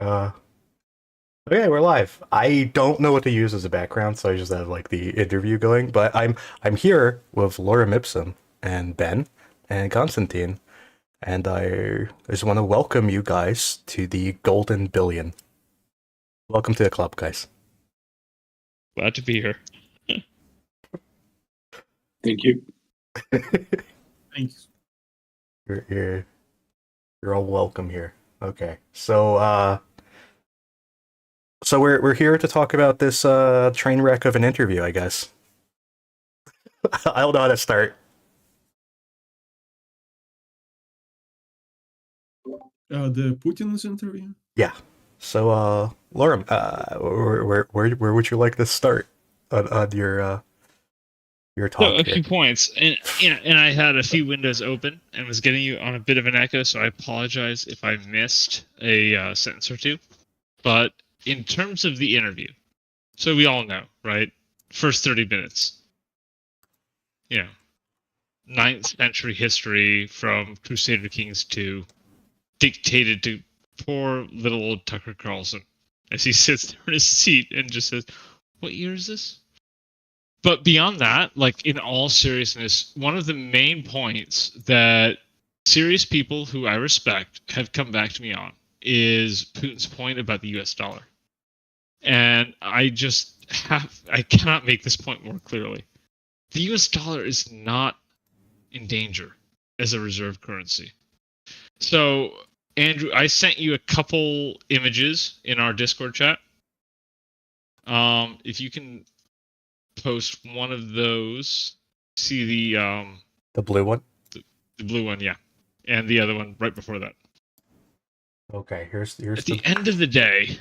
Uh, okay, we're live. I don't know what to use as a background, so I just have like the interview going. But I'm here with Lorem Ipsum and Ben and Constantine, and I just want to welcome you guys to the Golden Billion. Welcome to the club, guys. Glad to be here. Thank you. Thanks. You're, you're you're all welcome here. Okay, so we're here to talk about this train wreck of an interview, I guess. I don't know how to start. The Putin's interview. Yeah. So, Lorem, where would you like to start on your So talk a here? few points, and I had a few windows open and was getting you on a bit of an echo, so I apologize if I missed a sentence or two. But in terms of the interview, so we all know, right? First 30 minutes, you know, 9th century history from Crusader Kings 2, dictated to poor little old Tucker Carlson as he sits there in his seat and just says, "What year is this?" But beyond that, like in all seriousness, one of the main points that serious people who I respect have come back to me on is Putin's point about the US dollar. And I cannot make this point more clearly. The US dollar is not in danger as a reserve currency. So, Andrew, I sent you a couple images in our Discord chat. If you can post one of those. See The blue one. the blue one, yeah, and the other one right before that. Okay, here's At the end of the day,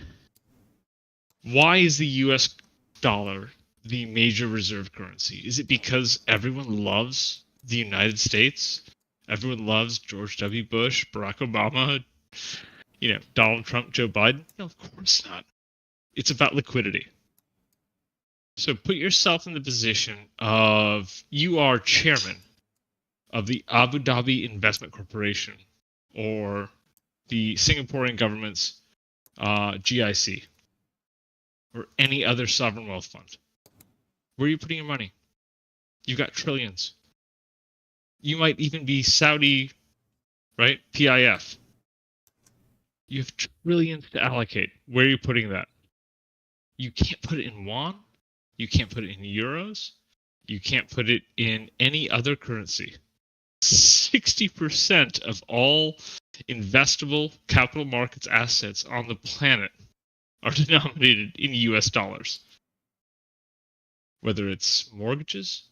why is the U.S. dollar the major reserve currency? Is it because everyone loves the United States? Everyone loves George W. Bush, Barack Obama, Donald Trump, Joe Biden? No, of course not. It's about liquidity. So put yourself in the position of you are chairman of the Abu Dhabi Investment Corporation or the Singaporean government's GIC or any other sovereign wealth fund. Where are you putting your money? You've got trillions. You might even be Saudi, right? PIF. You have trillions to allocate. Where are you putting that? You can't put it in yuan. You can't put it in euros. You can't put it in any other currency. 60% of all investable capital markets assets on the planet are denominated in US dollars. Whether it's mortgages,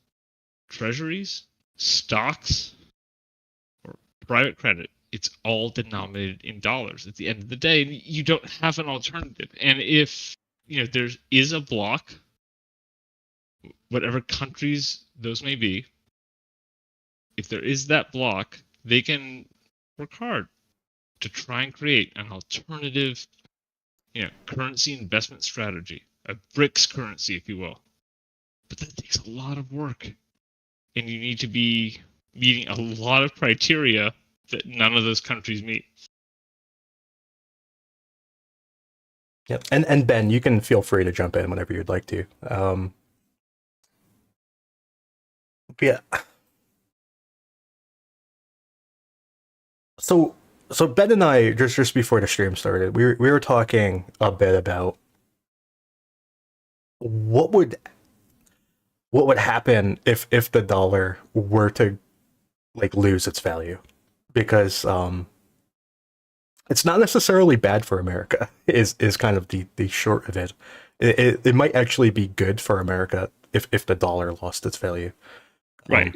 treasuries, stocks, or private credit, it's all denominated in dollars at the end of the day. You don't have an alternative. And if there is a block, whatever countries those may be, if there is that block, they can work hard to try and create an alternative, currency investment strategy, a BRICS currency, if you will. But that takes a lot of work, and you need to be meeting a lot of criteria that none of those countries meet. Yep, and Ben, you can feel free to jump in whenever you'd like to. Yeah. So Ben and I just before the stream started, we were talking a bit about what would happen if the dollar were to like lose its value, because it's not necessarily bad for America. Is kind of the short of it. It might actually be good for America if the dollar lost its value. Right.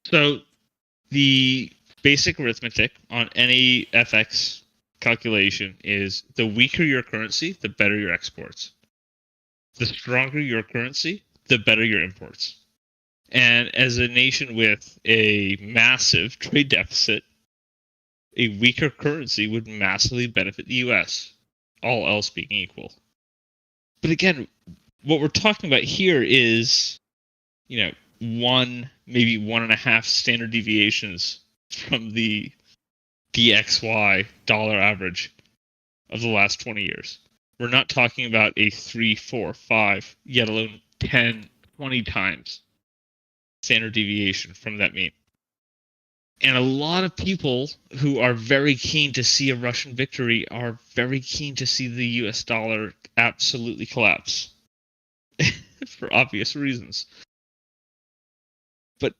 So the basic arithmetic on any FX calculation is the weaker your currency, the better your exports. The stronger your currency, the better your imports. And as a nation with a massive trade deficit, a weaker currency would massively benefit the US, all else being equal. But again, what we're talking about here is, one, maybe 1.5 standard deviations from the DXY dollar average. of the last 20 years. We're not talking about a 3, 4, 5, yet alone 10, 20 times standard deviation from that mean. And a lot of people who are very keen to see a Russian victory are very keen to see the US dollar absolutely collapse for obvious reasons. But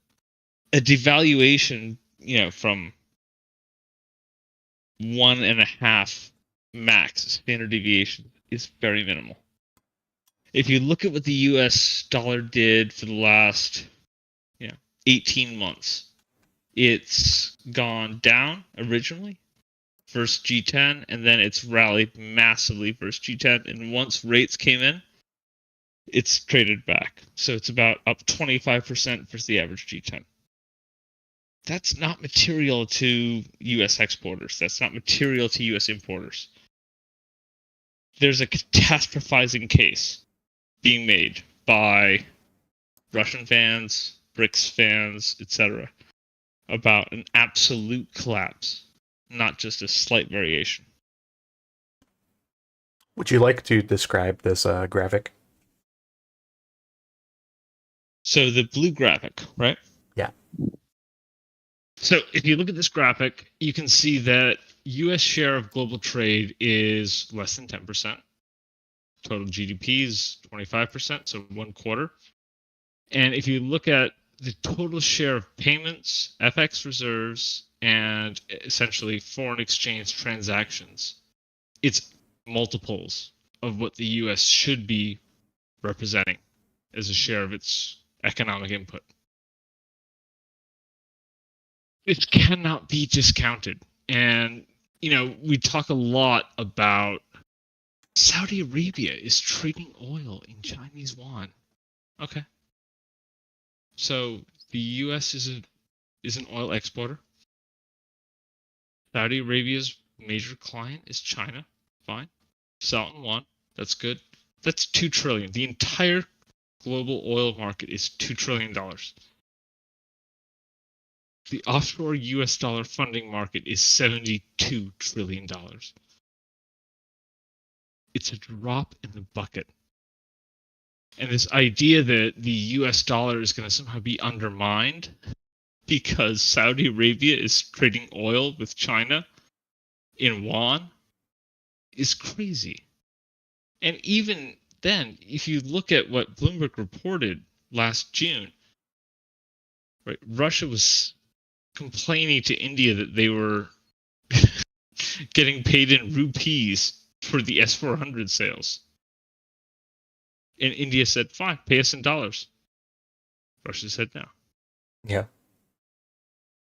a devaluation, from 1.5 max standard deviation is very minimal. If you look at what the US dollar did for the last 18 months, it's gone down originally, first G10, and then it's rallied massively first G10, and once rates came in, it's traded back. So it's about up 25% versus the average G10. That's not material to US exporters. That's not material to US importers. There's a catastrophizing case being made by Russian fans, BRICS fans, etc., about an absolute collapse, not just a slight variation. Would you like to describe this graphic? So the blue graphic, right? Yeah. So if you look at this graphic, you can see that US share of global trade is less than 10%. Total GDP is 25%, so 1/4. And if you look at the total share of payments, FX reserves, and essentially foreign exchange transactions, it's multiples of what the US should be representing as a share of its economic input. It cannot be discounted. And, we talk a lot about Saudi Arabia is trading oil in Chinese yuan. Okay. So the US is an oil exporter. Saudi Arabia's major client is China. Fine. Sell in yuan. That's good. That's $2 trillion. The entire global oil market is $2 trillion. The offshore US dollar funding market is $72 trillion. It's a drop in the bucket. And this idea that the US dollar is going to somehow be undermined because Saudi Arabia is trading oil with China in yuan is crazy. And even then, if you look at what Bloomberg reported last June, right, Russia was complaining to India that they were getting paid in rupees for the S-400 sales. And India said, fine, pay us in dollars. Russia said no. Yeah.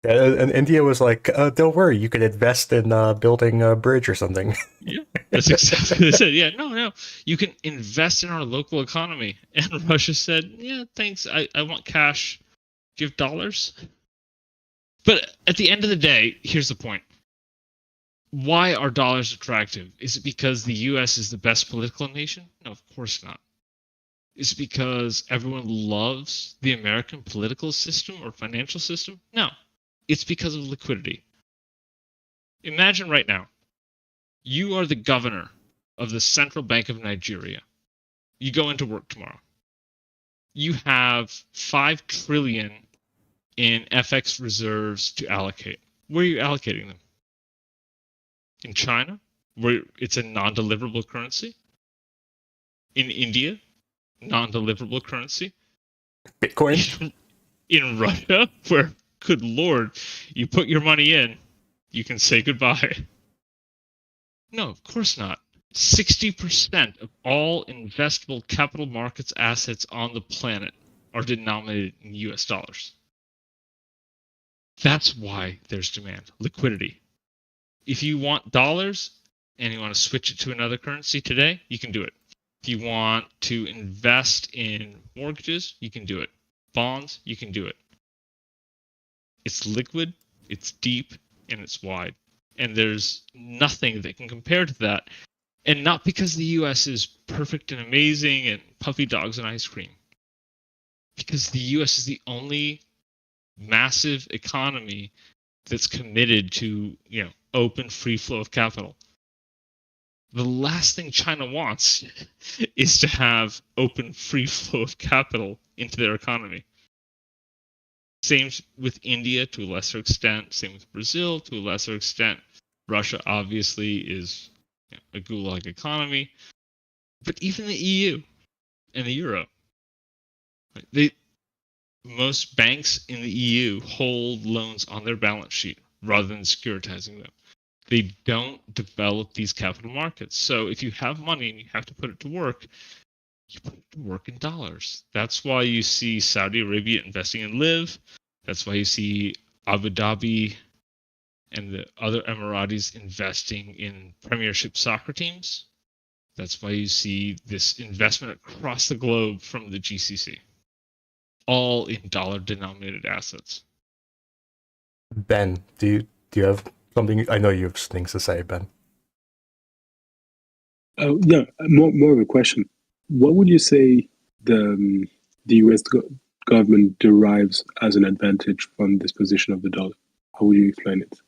And India was like, don't worry, you could invest in building a bridge or something. Yeah, that's exactly what they said. Yeah, no, you can invest in our local economy. And Russia said, yeah, thanks, I want cash, give dollars. But at the end of the day, here's the point. Why are dollars attractive? Is it because the US is the best political nation? No, of course not. Is it because everyone loves the American political system or financial system? No. It's because of liquidity. Imagine right now, you are the governor of the Central Bank of Nigeria. You go into work tomorrow. You have $5 trillion in FX reserves to allocate. Where are you allocating them? In China, where it's a non-deliverable currency? In India, non-deliverable currency? Bitcoin? In Russia, where, good lord, you put your money in, you can say goodbye. No, of course not. 60% of all investable capital markets assets on the planet are denominated in US dollars. That's why there's demand. Liquidity. If you want dollars and you want to switch it to another currency today, you can do it. If you want to invest in mortgages, you can do it. Bonds, you can do it. It's liquid, it's deep, and it's wide. And there's nothing that can compare to that. And not because the US is perfect and amazing and puppy dogs and ice cream. Because the US is the only massive economy that's committed to, open free flow of capital. The last thing China wants is to have open, free flow of capital into their economy. Same with India to a lesser extent. Same with Brazil to a lesser extent. Russia obviously is a gulag economy. But even the EU and the euro, most banks in the EU hold loans on their balance sheet rather than securitizing them. They don't develop these capital markets. So if you have money and you have to put it to work, you put it to work in dollars. That's why you see Saudi Arabia investing in Live. That's why you see Abu Dhabi and the other Emiratis investing in Premiership soccer teams. That's why you see this investment across the globe from the GCC, all in dollar-denominated assets. Ben, do you have something? I know you have things to say, Ben. Yeah, more of a question. What would you say the U.S. government derives as an advantage from this position of the dollar? How would you explain it?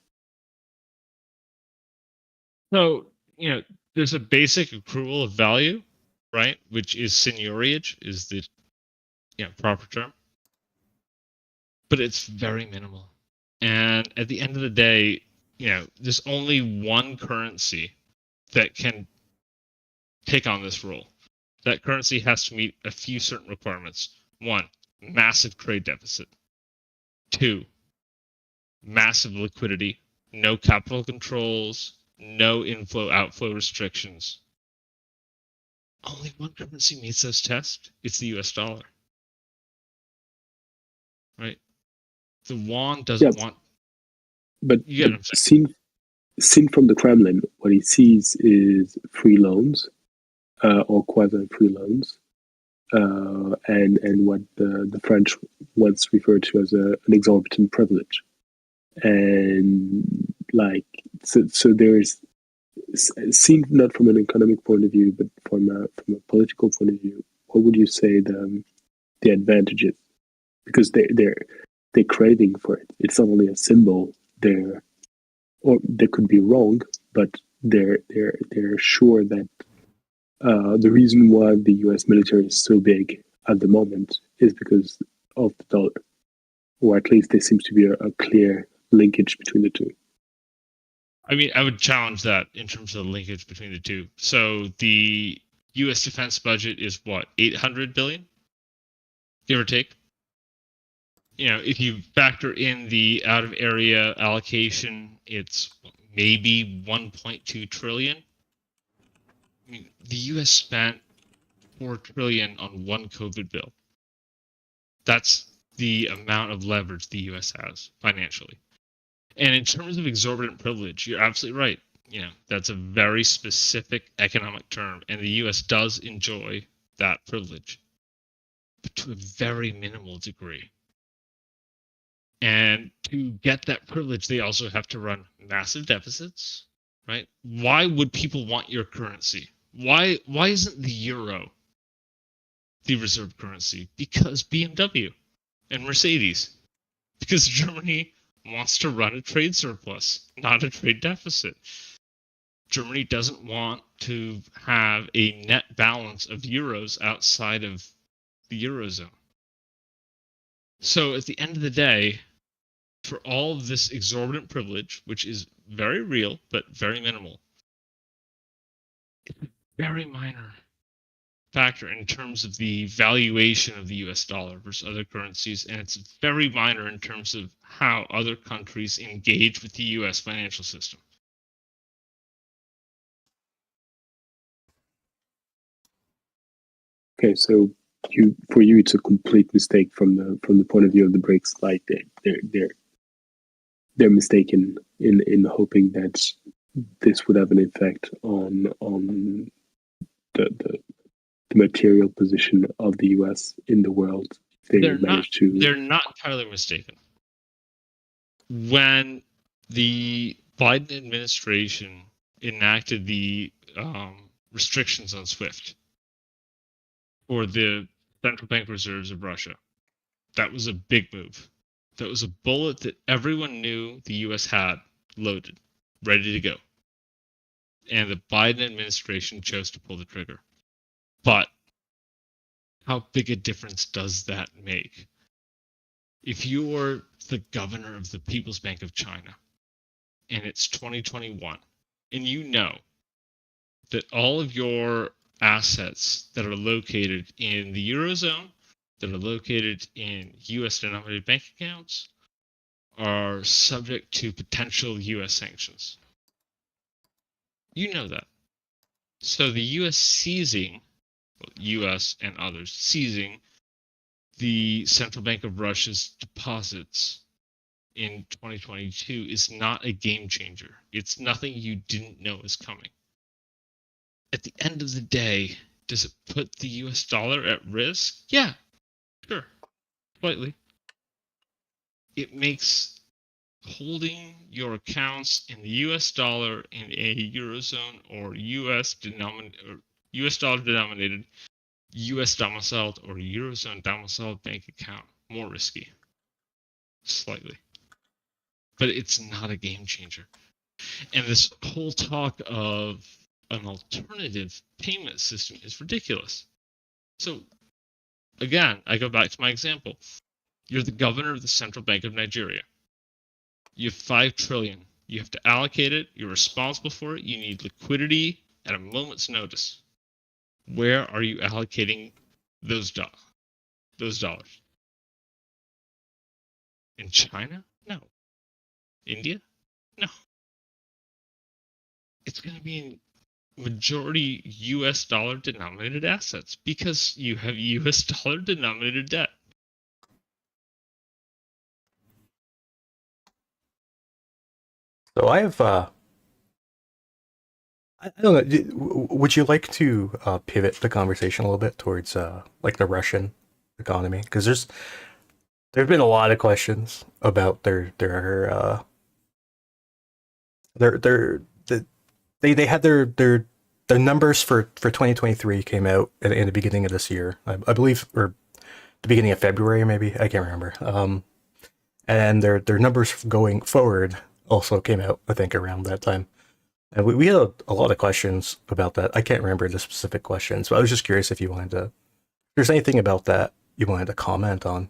So, there's a basic accrual of value, right? Which is seigniorage, is the proper term. But it's very minimal. And at the end of the day, there's only one currency that can take on this role. That currency has to meet a few certain requirements. 1, massive trade deficit. 2, massive liquidity, no capital controls, no inflow-outflow restrictions. Only one currency meets those tests. It's the US dollar. Right? The yuan doesn't want... But you get what I'm saying. Seen from the Kremlin, what he sees is free loans, or quasi-free loans, and what the French once referred to as an exorbitant privilege. And so there's seen not from an economic point of view, but from a political point of view. What would you say the advantages? Because they're craving for it. It's not only a symbol. Or they could be wrong, but they're sure that the reason why the U.S. military is so big at the moment is because of the dollar, or at least there seems to be a clear linkage between the two. I mean, I would challenge that in terms of the linkage between the two. So the U.S. defense budget is what, $800 billion, give or take. If you factor in the out-of-area allocation, it's maybe 1.2 trillion. I mean, the U.S. spent $4 trillion on one COVID bill. That's the amount of leverage the U.S. has financially. And in terms of exorbitant privilege, you're absolutely right. That's a very specific economic term, and the U.S. does enjoy that privilege, but to a very minimal degree. And to get that privilege, they also have to run massive deficits, right? Why would people want your currency? Why isn't the euro the reserve currency? Because BMW and Mercedes. Because Germany wants to run a trade surplus, not a trade deficit. Germany doesn't want to have a net balance of euros outside of the Eurozone. So at the end of the day, for all of this exorbitant privilege, which is very real but very minimal, it's a very minor factor in terms of the valuation of the US dollar versus other currencies, and it's very minor in terms of how other countries engage with the US financial system. Okay, so for you, it's a complete mistake from the point of view of the BRICS. Like they're mistaken in hoping that this would have an effect on the material position of the U.S. in the world. They're not entirely mistaken. When the Biden administration enacted the restrictions on SWIFT or the central bank reserves of Russia, that was a big move. That was a bullet that everyone knew the U.S. had loaded, ready to go. and the Biden administration chose to pull the trigger. But how big a difference does that make? If you're the governor of the People's Bank of China and it's 2021, and you know that all of your assets that are located in the Eurozone, that are located in US denominated bank accounts, are subject to potential US sanctions. You know that. So the US seizing, well, US and others seizing the Central Bank of Russia's deposits in 2022 is not a game changer. It's nothing you didn't know is coming. At the end of the day, does it put the US dollar at risk? Yeah, sure, slightly. It makes holding your accounts in the US dollar in a Eurozone or US dollar denominated, US domiciled or Eurozone domiciled bank account more risky. Slightly. But it's not a game changer. And this whole talk of an alternative payment system is ridiculous. So, again, I go back to my example. You're the governor of the Central Bank of Nigeria. You have 5 trillion. You have to allocate it. You're responsible for it. You need liquidity at a moment's notice. Where are you allocating those dollars? In China? No. India? No. It's going to be in majority US dollar denominated assets because you have US dollar denominated debt. So I have, I don't know, would you like to pivot the conversation a little bit towards like the Russian economy? Because there's been a lot of questions about they had their numbers for 2023 came out in the beginning of this year, I believe, or the beginning of February, maybe, I can't remember. And their numbers going forward also came out, I think, around that time. And we had a lot of questions about that. I can't remember the specific questions, but I was just curious if you wanted to, if there's anything about that you wanted to comment on.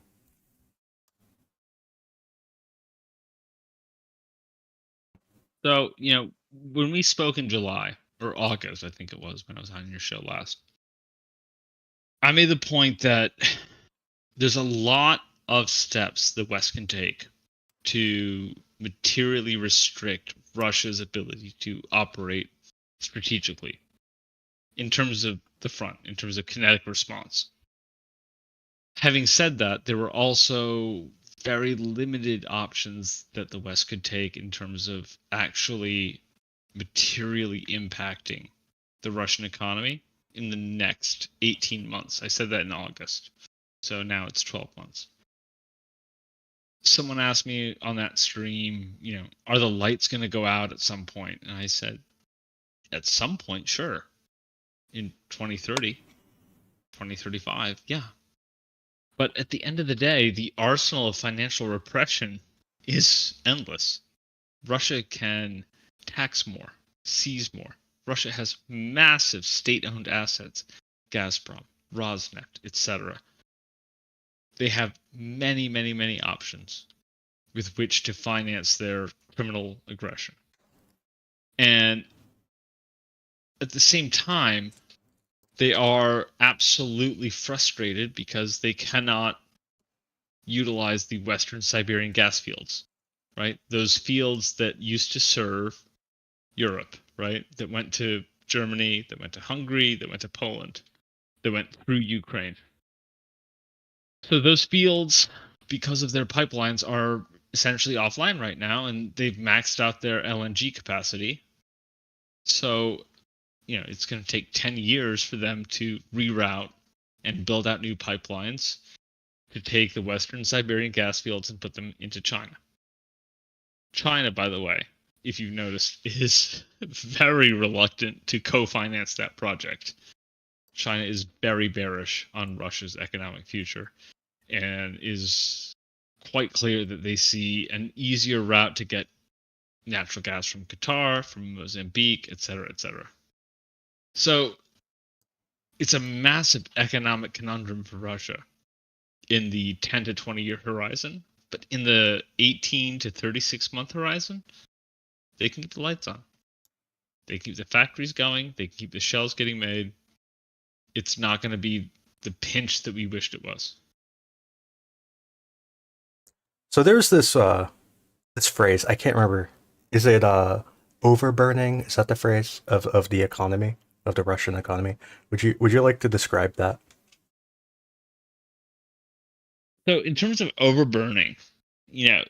So, when we spoke in July or August, I think it was when I was on your show last, I made the point that there's a lot of steps the West can take to materially restrict Russia's ability to operate strategically in terms of the front, in terms of kinetic response. Having said that, there were also very limited options that the West could take in terms of actually materially impacting the Russian economy in the next 18 months. I said that in August. So now it's 12 months. Someone asked me on that stream, are the lights going to go out at some point? And I said, at some point, sure. In 2030, 2035, yeah. But at the end of the day, the arsenal of financial repression is endless. Russia can tax more, seize more. Russia has massive state-owned assets, Gazprom, Rosneft, etc. They have many, many, many options with which to finance their criminal aggression. And at the same time, they are absolutely frustrated because they cannot utilize the Western Siberian gas fields, right? Those fields that used to serve Europe, right? That went to Germany, that went to Hungary, that went to Poland, that went through Ukraine. So those fields, because of their pipelines, are essentially offline right now, and they've maxed out their LNG capacity. So, it's going to take 10 years for them to reroute and build out new pipelines to take the Western Siberian gas fields and put them into China. China, by the way, if you've noticed, is very reluctant to co-finance that project. China is very bearish on Russia's economic future and is quite clear that they see an easier route to get natural gas from Qatar, from Mozambique, etc., etc. So it's a massive economic conundrum for Russia in the 10 to 20 year horizon, but in the 18 to 36 month horizon, they can keep the lights on. They keep the factories going, they can keep the shells getting made. It's not going to be the pinch that we wished it was. So there's this phrase, I can't remember. Is it overburning? Is that the phrase of the economy, of the Russian economy? Would you like to describe that? So in terms of overburning, you know,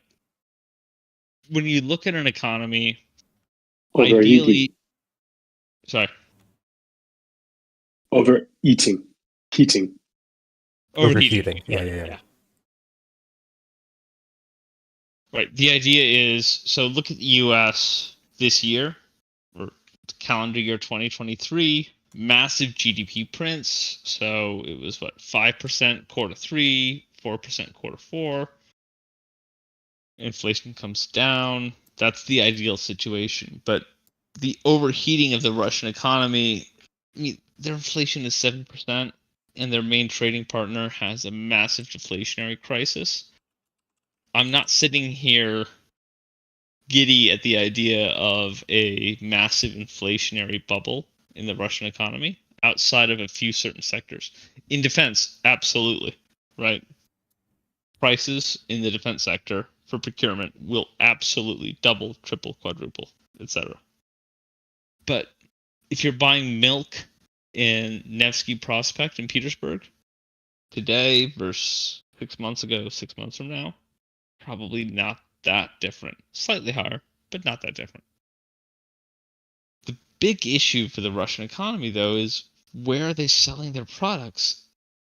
when you look at an economy, Overheating. ideally, sorry, Overeating. Heating. Overheating. Yeah. Right. The idea is, so look at the US this year, or calendar year 2023, massive GDP prints. So it was 5% quarter 3, 4% quarter 4. Inflation comes down. That's the ideal situation. But the overheating of the Russian economy, I mean, their inflation is 7%, and their main trading partner has a massive deflationary crisis. I'm not sitting here giddy at the idea of a massive inflationary bubble in the Russian economy outside of a few certain sectors. In defense, absolutely, right? Prices in the defense sector for procurement will absolutely double, triple, quadruple, etc. But if you're buying milk in Nevsky Prospect in Petersburg today versus 6 months ago, 6 months from now, probably not that different. Slightly higher, but not that different. The big issue for the Russian economy, though, is where are they selling their products?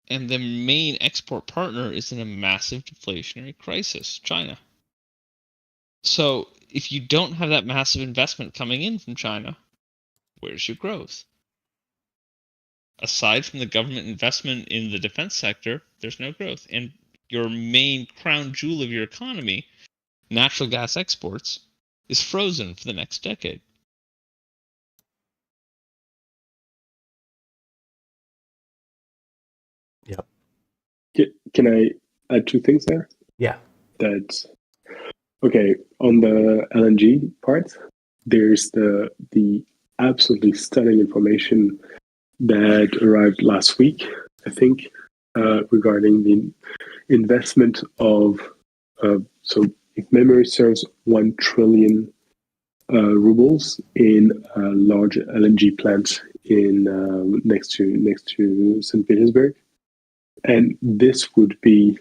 And the main export partner is in a massive deflationary crisis, China. So if you don't have that massive investment coming in from China, where's your growth? Aside from the government investment in the defense sector, there's no growth. And your main crown jewel of your economy, natural gas exports, is frozen for the next decade. Yep. Can I add two things there? Yeah. That okay, on the LNG part, there's the absolutely stunning information that arrived last week, I think, regarding the investment of so if memory serves 1 trillion rubles in a large LNG plant in next to St. Petersburg, and this would be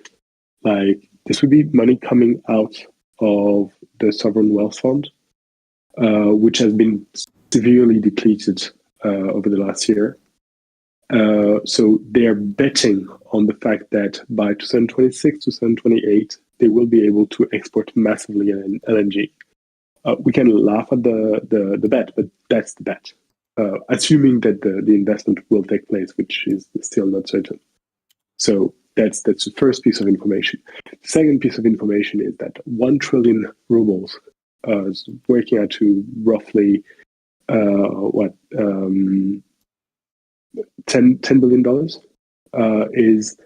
money coming out of the sovereign wealth fund, which has been severely depleted over the last year. So they are betting on the fact that by 2026, 2028, they will be able to export massively LNG. We can laugh at the bet, but that's the bet, assuming that the investment will take place, which is still not certain. So that's the first piece of information. The second piece of information is that 1 trillion rubles is working out to roughly $10 billion is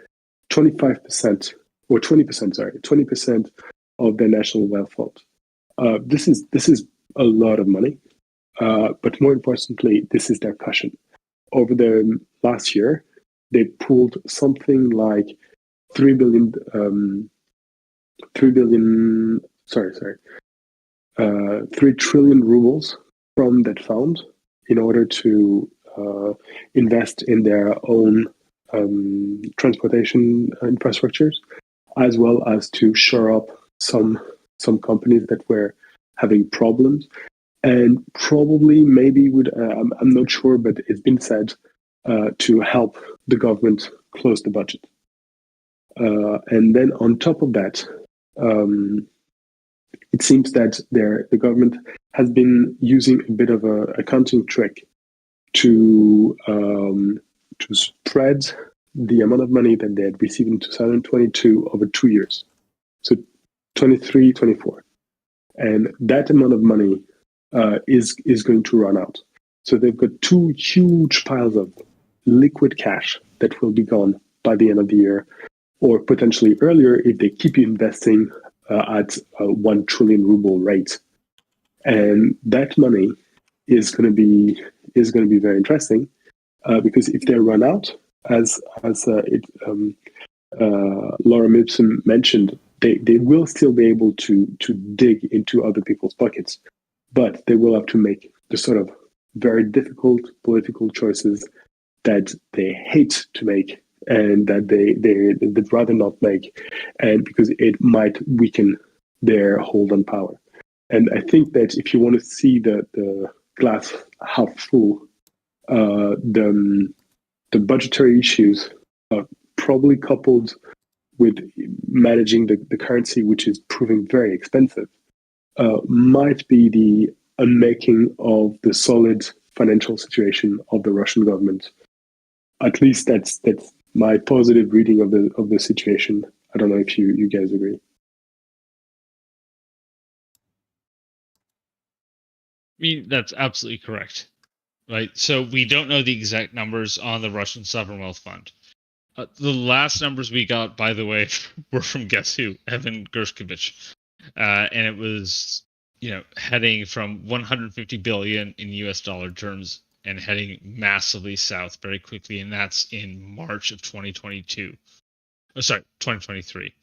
25% or 20%, sorry, 20% of their national wealth fund. This is a lot of money, but more importantly, this is their cushion. Over the last year, they pulled something like 3 trillion rubles from that fund in order to invest in their own transportation infrastructures, as well as to shore up some companies that were having problems, and probably maybe would I'm not sure, but it's been said to help the government close the budget. And then on top of that, it seems that the government has been using a bit of a accounting trick to spread the amount of money that they had received in 2022 over 2 years, so 23, 24. and that amount of money is going to run out. So they've got two huge piles of liquid cash that will be gone by the end of the year, or potentially earlier if they keep investing at a 1 trillion ruble rate. And that money is going to be very interesting because if they run out, as Lorem Ipsum mentioned, they will still be able to dig into other people's pockets, but they will have to make the sort of very difficult political choices that they hate to make and that they'd rather not make, and because it might weaken their hold on power. And I think that if you want to see the glass half full, the budgetary issues, probably coupled with managing the currency, which is proving very expensive, might be the unmaking of the solid financial situation of the Russian government. At least that's my positive reading of the situation. I don't know if you guys agree. I mean, that's absolutely correct, right? So we don't know the exact numbers on the Russian Sovereign Wealth Fund. The last numbers we got, by the way, were from guess who? Evan Gershkovich. And it was, heading from 150 billion in US dollar terms and heading massively south very quickly. And that's in March of 2022. Oh, sorry, 2023.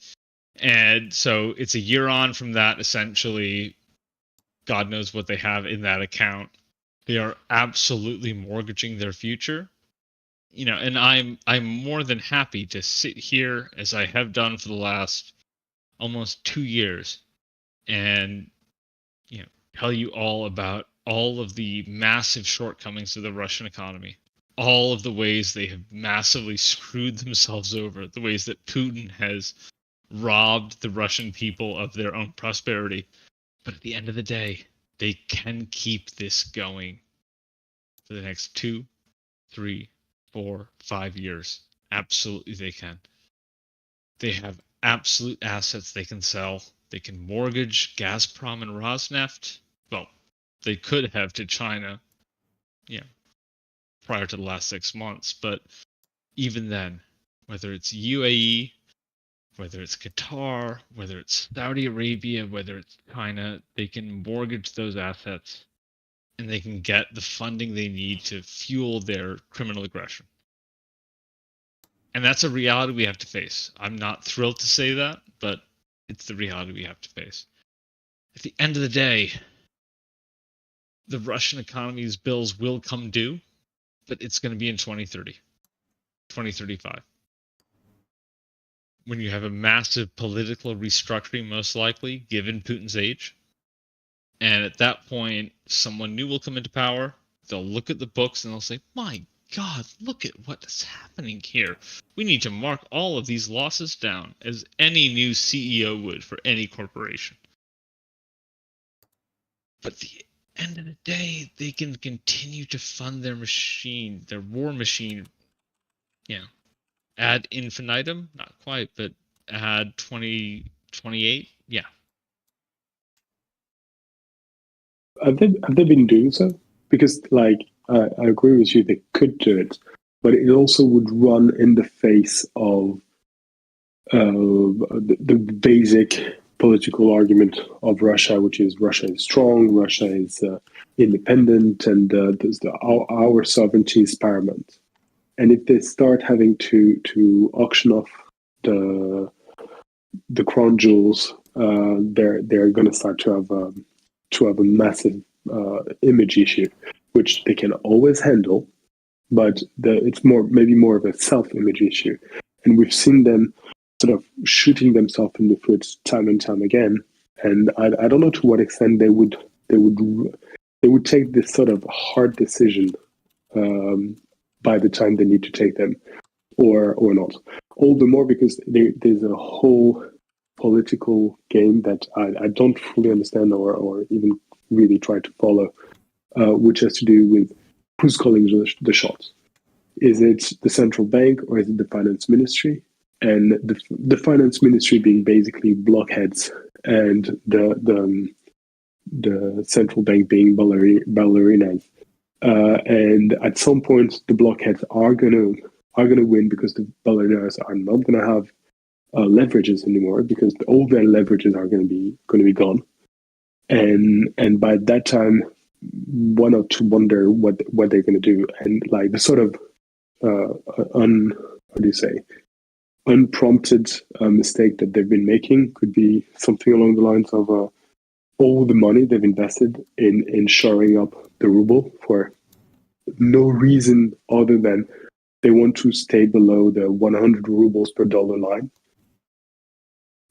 And so it's a year on from that, essentially. God knows what they have in that account. They are absolutely mortgaging their future. And I'm more than happy to sit here as I have done for the last almost 2 years and tell you all about all of the massive shortcomings of the Russian economy, all of the ways they have massively screwed themselves over, the ways that Putin has robbed the Russian people of their own prosperity. But at the end of the day, they can keep this going for the next 2, 3, 4, 5 years. Absolutely they can. They have absolute assets they can sell. They can mortgage Gazprom and Rosneft. Well, they could have to China, prior to the last 6 months. But even then, whether it's UAE, whether it's Qatar, whether it's Saudi Arabia, whether it's China, they can mortgage those assets and they can get the funding they need to fuel their criminal aggression. And that's a reality we have to face. I'm not thrilled to say that, but it's the reality we have to face. At the end of the day, the Russian economy's bills will come due, but it's going to be in 2030, 2035. When you have a massive political restructuring, most likely, given Putin's age. And at that point, someone new will come into power. They'll look at the books and they'll say, my God, look at what's happening here. We need to mark all of these losses down, as any new CEO would for any corporation. But at the end of the day, they can continue to fund their machine, their war machine, ad infinitum, not quite, but ad 2028, yeah. Have they been doing so? Because, I agree with you, they could do it, but it also would run in the face of the basic political argument of Russia, which is Russia is strong, Russia is independent, and our sovereignty is paramount. And if they start having to auction off the crown jewels, they're going to start to have a massive image issue, which they can always handle, but it's maybe more of a self-image issue. And we've seen them sort of shooting themselves in the foot time and time again. And I don't know to what extent they would take this sort of hard decision by the time they need to take them, or not. All the more because there's a whole political game that I don't fully understand or even really try to follow, which has to do with who's calling the shots. Is it the central bank or is it the finance ministry? And the finance ministry being basically blockheads, and the the central bank being ballerinas. And at some point, the blockheads are gonna win because the ballerinas are not gonna have leverages anymore because all their leverages are gonna be gone. And by that time, one or two wonder what they're gonna do. And like the sort of how do you say, unprompted mistake that they've been making could be something along the lines of all the money they've invested in shoring up the ruble for no reason other than they want to stay below the 100 rubles per dollar line.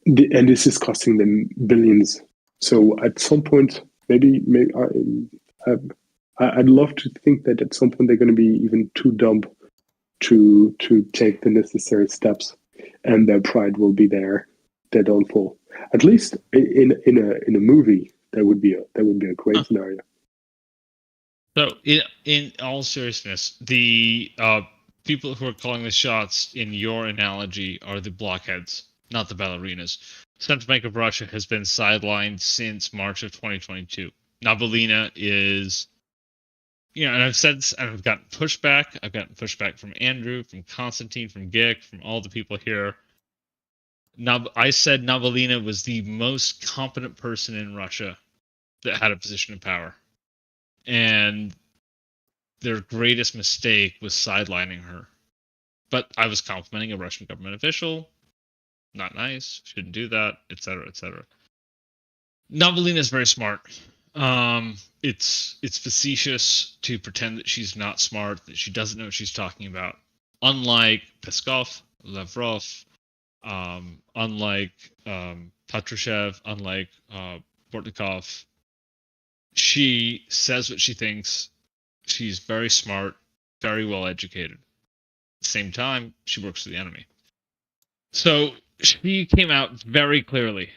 And this is costing them billions. So at some point, maybe I'd love to think that at some point they're going to be even too dumb to take the necessary steps, and their pride will be their downfall. At least in a movie, that would be a great scenario. So, in all seriousness, the people who are calling the shots in your analogy are the blockheads, not the ballerinas. Central Bank of Russia has been sidelined since March of 2022. Navalny is, and I've said this, and I've gotten pushback. I've gotten pushback from Andrew, from Konstantin, from Gick, from all the people here. I said Navalny was the most competent person in Russia that had a position of power. And their greatest mistake was sidelining her. But I was complimenting a Russian government official. Not nice. Shouldn't do that, etc., etc. Navalny is very smart. It's facetious to pretend that she's not smart, that she doesn't know what she's talking about. Unlike Peskov, Lavrov, unlike Patrushev, unlike Bortnikov, she says what she thinks. She's very smart, very well educated. At the same time, she works for the enemy. So she came out very clearly.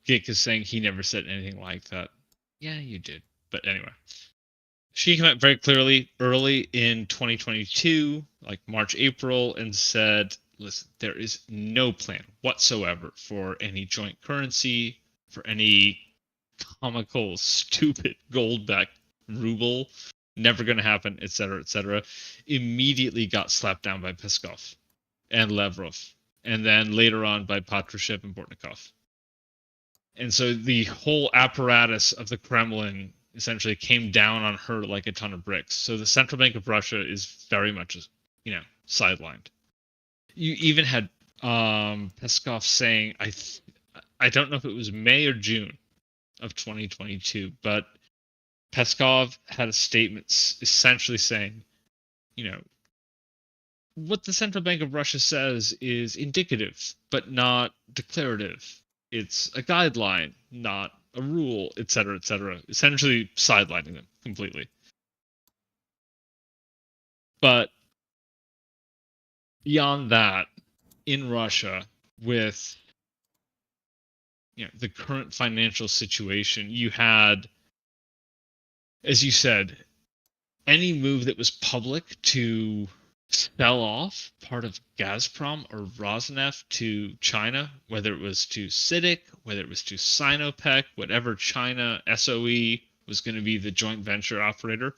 Gick is saying he never said anything like that. Yeah, you did. But anyway. She came out very clearly early in 2022, like March, April, and said, listen, there is no plan whatsoever for any joint currency, for any comical, stupid gold-backed ruble. Never going to happen, etc., etc. Immediately got slapped down by Peskov and Lavrov, and then later on by Patrushev and Bortnikov. And so the whole apparatus of the Kremlin essentially came down on her like a ton of bricks. So the Central Bank of Russia is very much, sidelined. You even had Peskov saying, I don't know if it was May or June of 2022, but Peskov had a statement essentially saying, what the Central Bank of Russia says is indicative, but not declarative. It's a guideline, not a rule, etc., etc. Essentially sidelining them completely. But beyond that, in Russia, with the current financial situation, you had, as you said, any move that was public to sell off part of Gazprom or Rosneft to China, whether it was to CITIC, whether it was to Sinopec, whatever China SOE was going to be the joint venture operator,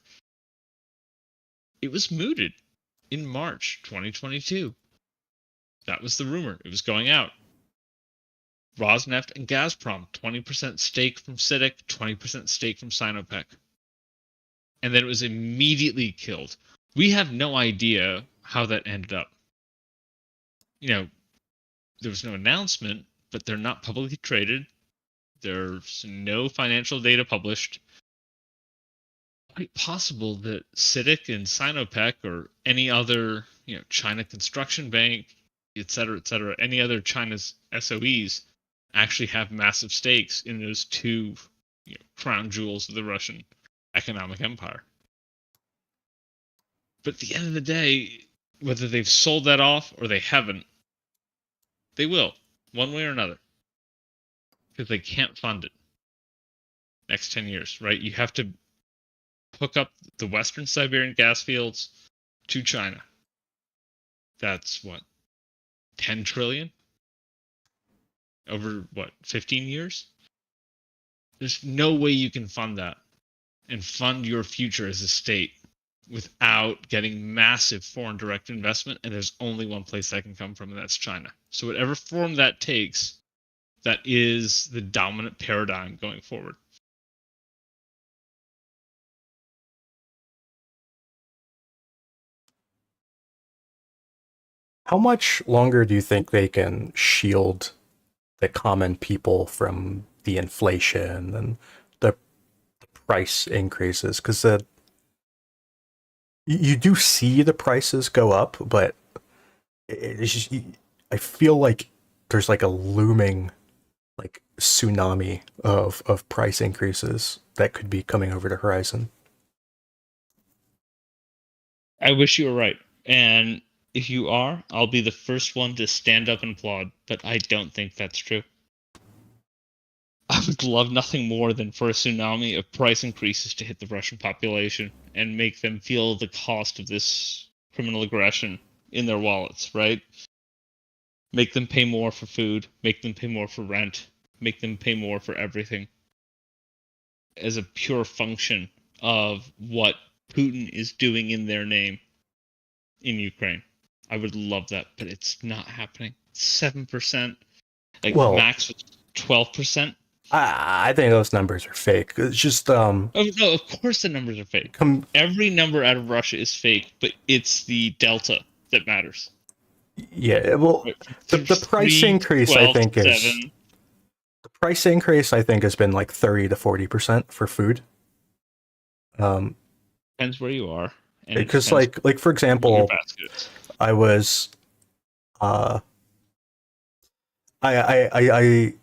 it was mooted in March 2022. That was the rumor. It was going out. Rosneft and Gazprom, 20% stake from CITIC, 20% stake from Sinopec. And then it was immediately killed. We have no idea how that ended up. There was no announcement, but they're not publicly traded. There's no financial data published. Quite possible that CITIC and Sinopec or any other, China Construction Bank, etc., any other China's SOEs actually have massive stakes in those two crown jewels of the Russian economic empire. But at the end of the day, whether they've sold that off or they haven't, they will, one way or another, because they can't fund it next 10 years, right? You have to hook up the Western Siberian gas fields to China. That's what, 10 trillion over 15 years? There's no way you can fund that and fund your future as a state without getting massive foreign direct investment, and there's only one place that can come from, and that's China. So whatever form that takes, that is the dominant paradigm going forward. How much longer do you think they can shield the common people from the inflation and the price increases? Because you do see the prices go up, but it's just, I feel like there's like a looming like tsunami of price increases that could be coming over the horizon. I wish you were right. And if you are, I'll be the first one to stand up and applaud, but I don't think that's true. I would love nothing more than for a tsunami of price increases to hit the Russian population and make them feel the cost of this criminal aggression in their wallets, right? Make them pay more for food, make them pay more for rent, make them pay more for everything as a pure function of what Putin is doing in their name in Ukraine. I would love that, but it's not happening. 7%, like Well, max was 12%. I think those numbers are fake. It's just Oh no, of course the numbers are fake. Every number out of Russia is fake, but it's the delta that matters. Yeah, well, Right? the price increase 12, I think is 7. the price increase I think has been like 30 to 40% for food. Depends where you are, and it Because depends like for what your example, basket is. I was uh I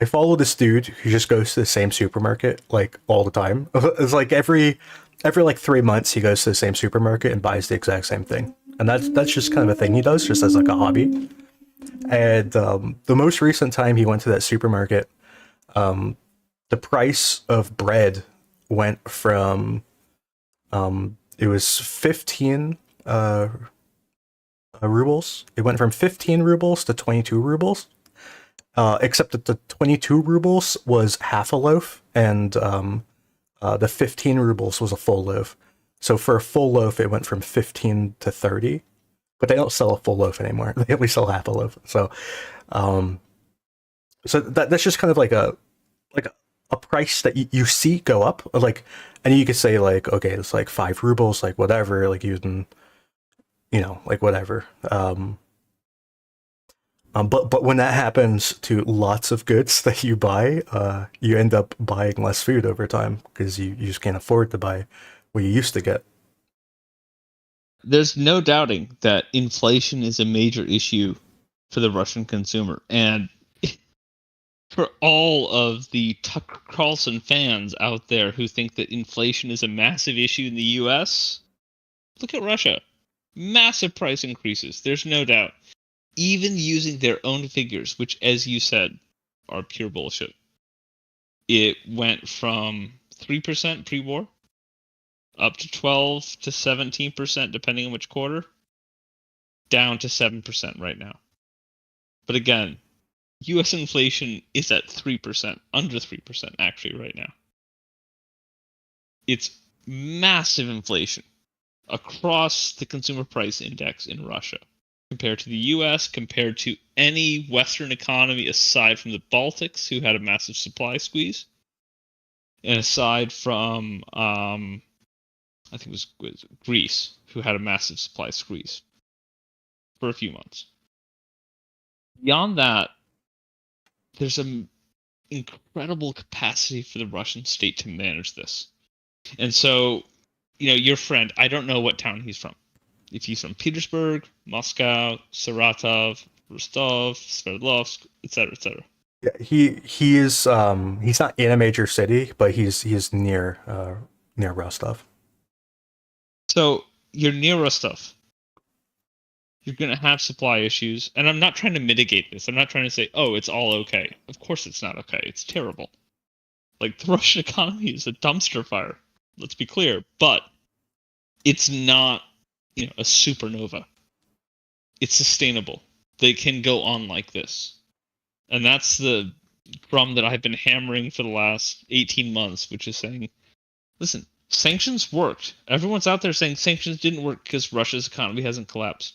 follow this dude who just goes to the same supermarket like all the time. It's like every like 3 months he goes to the same supermarket and buys the exact same thing, and that's just kind of a thing he does just as like a hobby. And the most recent time he went to that supermarket, the price of bread went from it was 15 rubles. It went from 15 rubles to 22 rubles. Except that the 22 rubles was half a loaf, and the 15 rubles was a full loaf. So for a full loaf, it went from 15 to 30. But they don't sell a full loaf anymore. They only sell half a loaf. So, that's just kind of like a price that you see go up. Like, and you could say like, okay, it's like 5 rubles, like whatever. Like you can, like whatever. But when that happens to lots of goods that you buy, you end up buying less food over time because you just can't afford to buy what you used to get. There's no doubting that inflation is a major issue for the Russian consumer. And for all of the Tucker Carlson fans out there who think that inflation is a massive issue in the US, look at Russia. Massive price increases. There's no doubt. Even using their own figures, which, as you said, are pure bullshit. It went from 3% pre-war up to 12 to 17%, depending on which quarter, down to 7% right now. But again, U.S. inflation is at 3%, under 3% actually right now. It's massive inflation across the consumer price index in Russia compared to the U.S., compared to any Western economy aside from the Baltics, who had a massive supply squeeze, and aside from I think it was Greece, who had a massive supply squeeze for a few months. Beyond that, there's an incredible capacity for the Russian state to manage this. And so, your friend, I don't know what town he's from. If he's from Petersburg, Moscow, Saratov, Rostov, Sverdlovsk, etc., etc. Yeah, he's not in a major city, but he's near Rostov. So you're near Rostov. You're going to have supply issues, and I'm not trying to mitigate this. I'm not trying to say, oh, it's all okay. Of course it's not okay. It's terrible. Like, the Russian economy is a dumpster fire. Let's be clear. But it's not, a supernova. It's sustainable. They can go on like this. And that's the drum that I've been hammering for the last 18 months, which is saying, listen, sanctions worked. Everyone's out there saying sanctions didn't work because Russia's economy hasn't collapsed.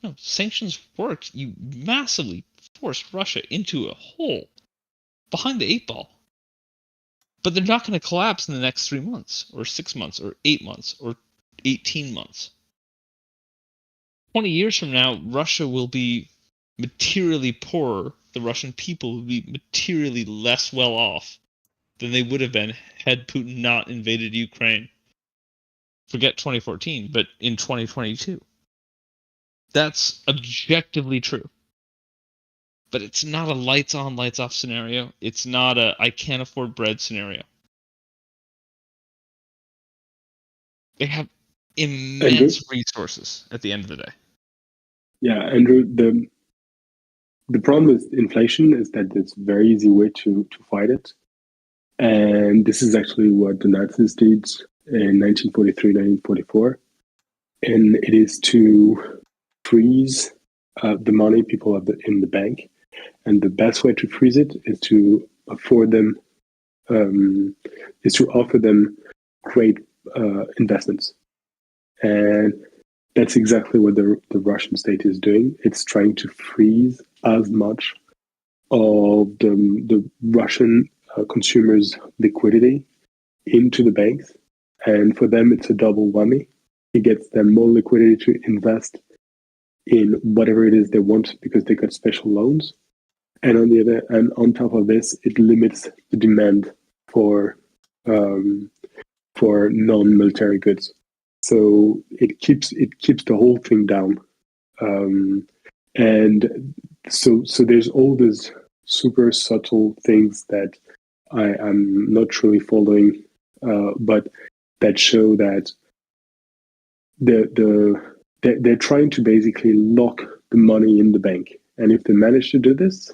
No, sanctions worked. You massively forced Russia into a hole behind the 8 ball. But they're not going to collapse in the next 3 months, or 6 months, or 8 months, or 18 months. 20 years from now, Russia will be materially poorer. The Russian people will be materially less well off than they would have been had Putin not invaded Ukraine. Forget 2014, but in 2022. That's objectively true. But it's not a lights on, lights off scenario. It's not a I can't afford bread scenario. They have immense resources at the end of the day. Yeah, Andrew, the problem with inflation is that it's a very easy way to fight it. And this is actually what the Nazis did in 1943, 1944. And it is to freeze the money people have in the bank. And the best way to freeze it is to afford them, is to offer them great investments. And that's exactly what the Russian state is doing. It's trying to freeze as much of the Russian consumers' liquidity into the banks. And for them, it's a double whammy. It gets them more liquidity to invest in whatever it is they want because they got special loans. And on top of this, it limits the demand for non-military goods. So it keeps the whole thing down. And so there's all these super subtle things that I am not truly following, but that show that they're trying to basically lock the money in the bank. And if they manage to do this,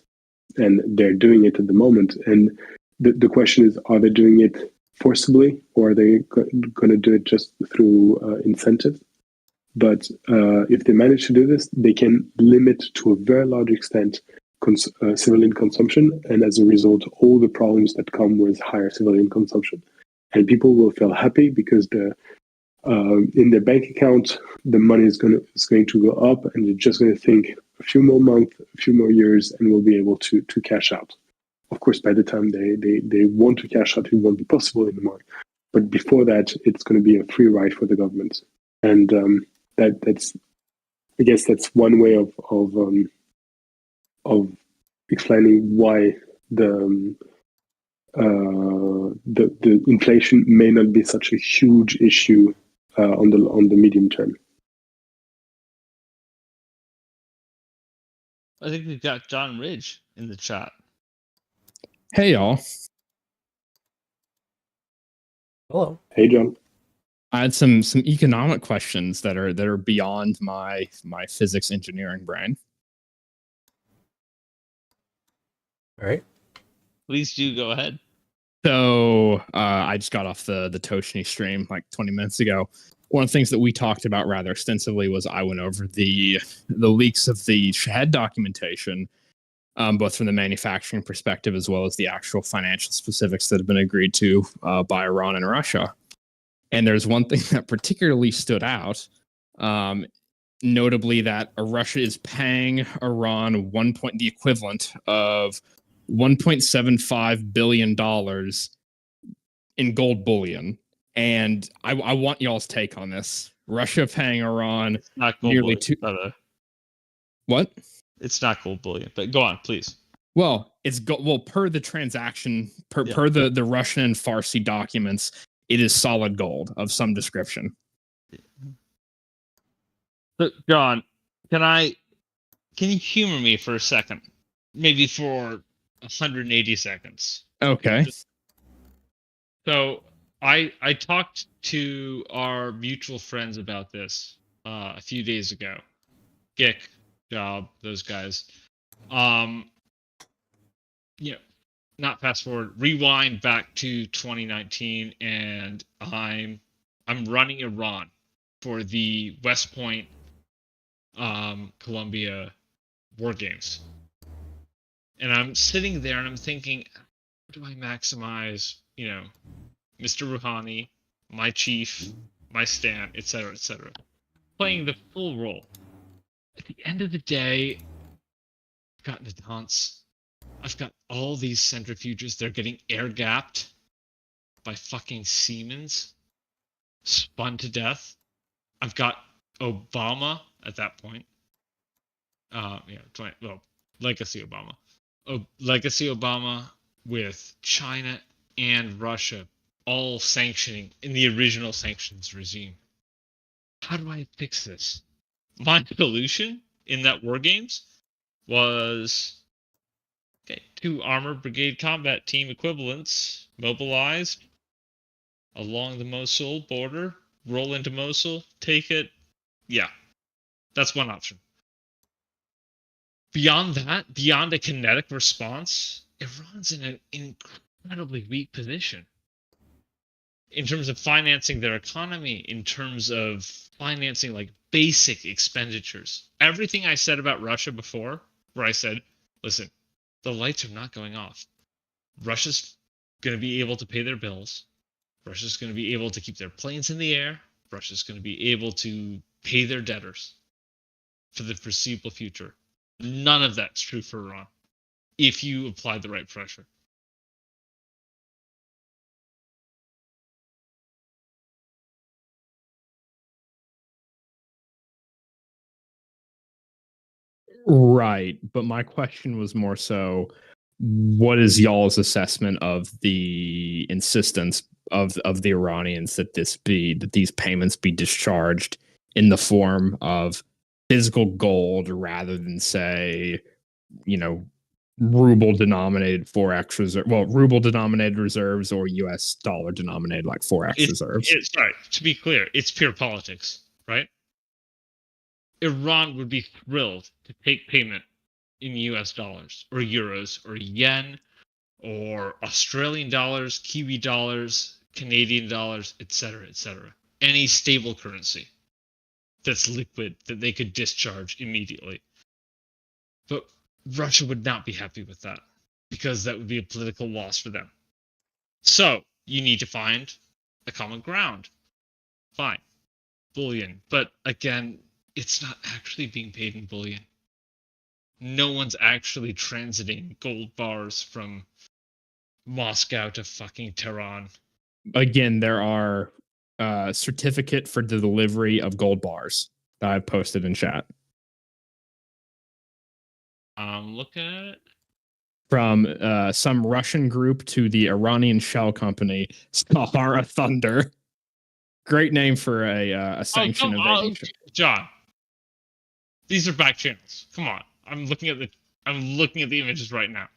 and they're doing it at the moment, and the question is, are they doing it forcibly, or are they going to do it just through incentive? But if they manage to do this, they can limit to a very large extent civilian consumption, and as a result, all the problems that come with higher civilian consumption. And people will feel happy because in their bank account, the money is going to go up, and they're just going to think a few more months, a few more years, and will be able to cash out. Of course, by the time they want to cash out, it won't be possible anymore. But before that, it's going to be a free ride for the government, and that's I guess that's one way of explaining why the inflation may not be such a huge issue on the medium term. I think we've got John Ridge in the chat. Hey, y'all. Hello. Hey, John. I had some economic questions that are beyond my physics engineering brain. All right. Please do go ahead. So I just got off the Toshini stream like 20 minutes ago. One of the things that we talked about rather extensively was I went over the leaks of the Shahed documentation, both from the manufacturing perspective as well as the actual financial specifics that have been agreed to by Iran and Russia. And there's one thing that particularly stood out, notably that Russia is paying Iran the equivalent of $1.75 billion in gold bullion. And I want y'all's take on this. Russia paying Iran Not gold nearly bullion. What? It's not gold bullion, but go on, please. Well, it's per the transaction, per the Russian and Farsi documents, it is solid gold of some description. But John, can you humor me for a second? Maybe for 180 seconds. Okay. So I talked to our mutual friends about this a few days ago. Gick, Job, those guys. Not fast forward, rewind back to 2019, and I'm running Iran for the West Point Columbia War Games. And I'm sitting there and I'm thinking, how do I maximize, Mr. Rouhani, my chief, my stand, etc., etc., playing the full role. At the end of the day, I've got Natanz. I've got all these centrifuges. They're getting air gapped by fucking Siemens, spun to death. I've got Obama at that point. Legacy Obama. Legacy Obama with China and Russia all sanctioning in the original sanctions regime. How do I fix this? My solution in that war games was 2 armored brigade combat team equivalents mobilized along the Mosul border, roll into Mosul, take it. Yeah, that's one option. Beyond that, beyond a kinetic response, Iran's in an incredibly weak position in terms of financing their economy, in terms of financing like basic expenditures. Everything I said about Russia before, where I said, listen, the lights are not going off. Russia's going to be able to pay their bills. Russia's going to be able to keep their planes in the air. Russia's going to be able to pay their debtors for the foreseeable future. None of that's true for Iran if you apply the right pressure. Right, but my question was more so, what is y'all's assessment of the insistence of the Iranians that these payments be discharged in the form of physical gold rather than, say, ruble denominated forex reserve, ruble denominated reserves or US dollar denominated like forex reserves? It's right. To be clear, it's pure politics, right? Iran would be thrilled to take payment in US dollars or euros or yen or Australian dollars, Kiwi dollars, Canadian dollars, etc., etc. Any stable currency that's liquid that they could discharge immediately. But Russia would not be happy with that because that would be a political loss for them. So you need to find a common ground. Fine. Bullion. But again, it's not actually being paid in bullion. No one's actually transiting gold bars from Moscow to fucking Tehran. Again, there are certificate for the delivery of gold bars that I've posted in chat. I'm looking at it. From some Russian group to the Iranian shell company, Sahara Thunder. Great name for a sanction of aviation. John, these are back channels. Come on, I'm looking at the images right now.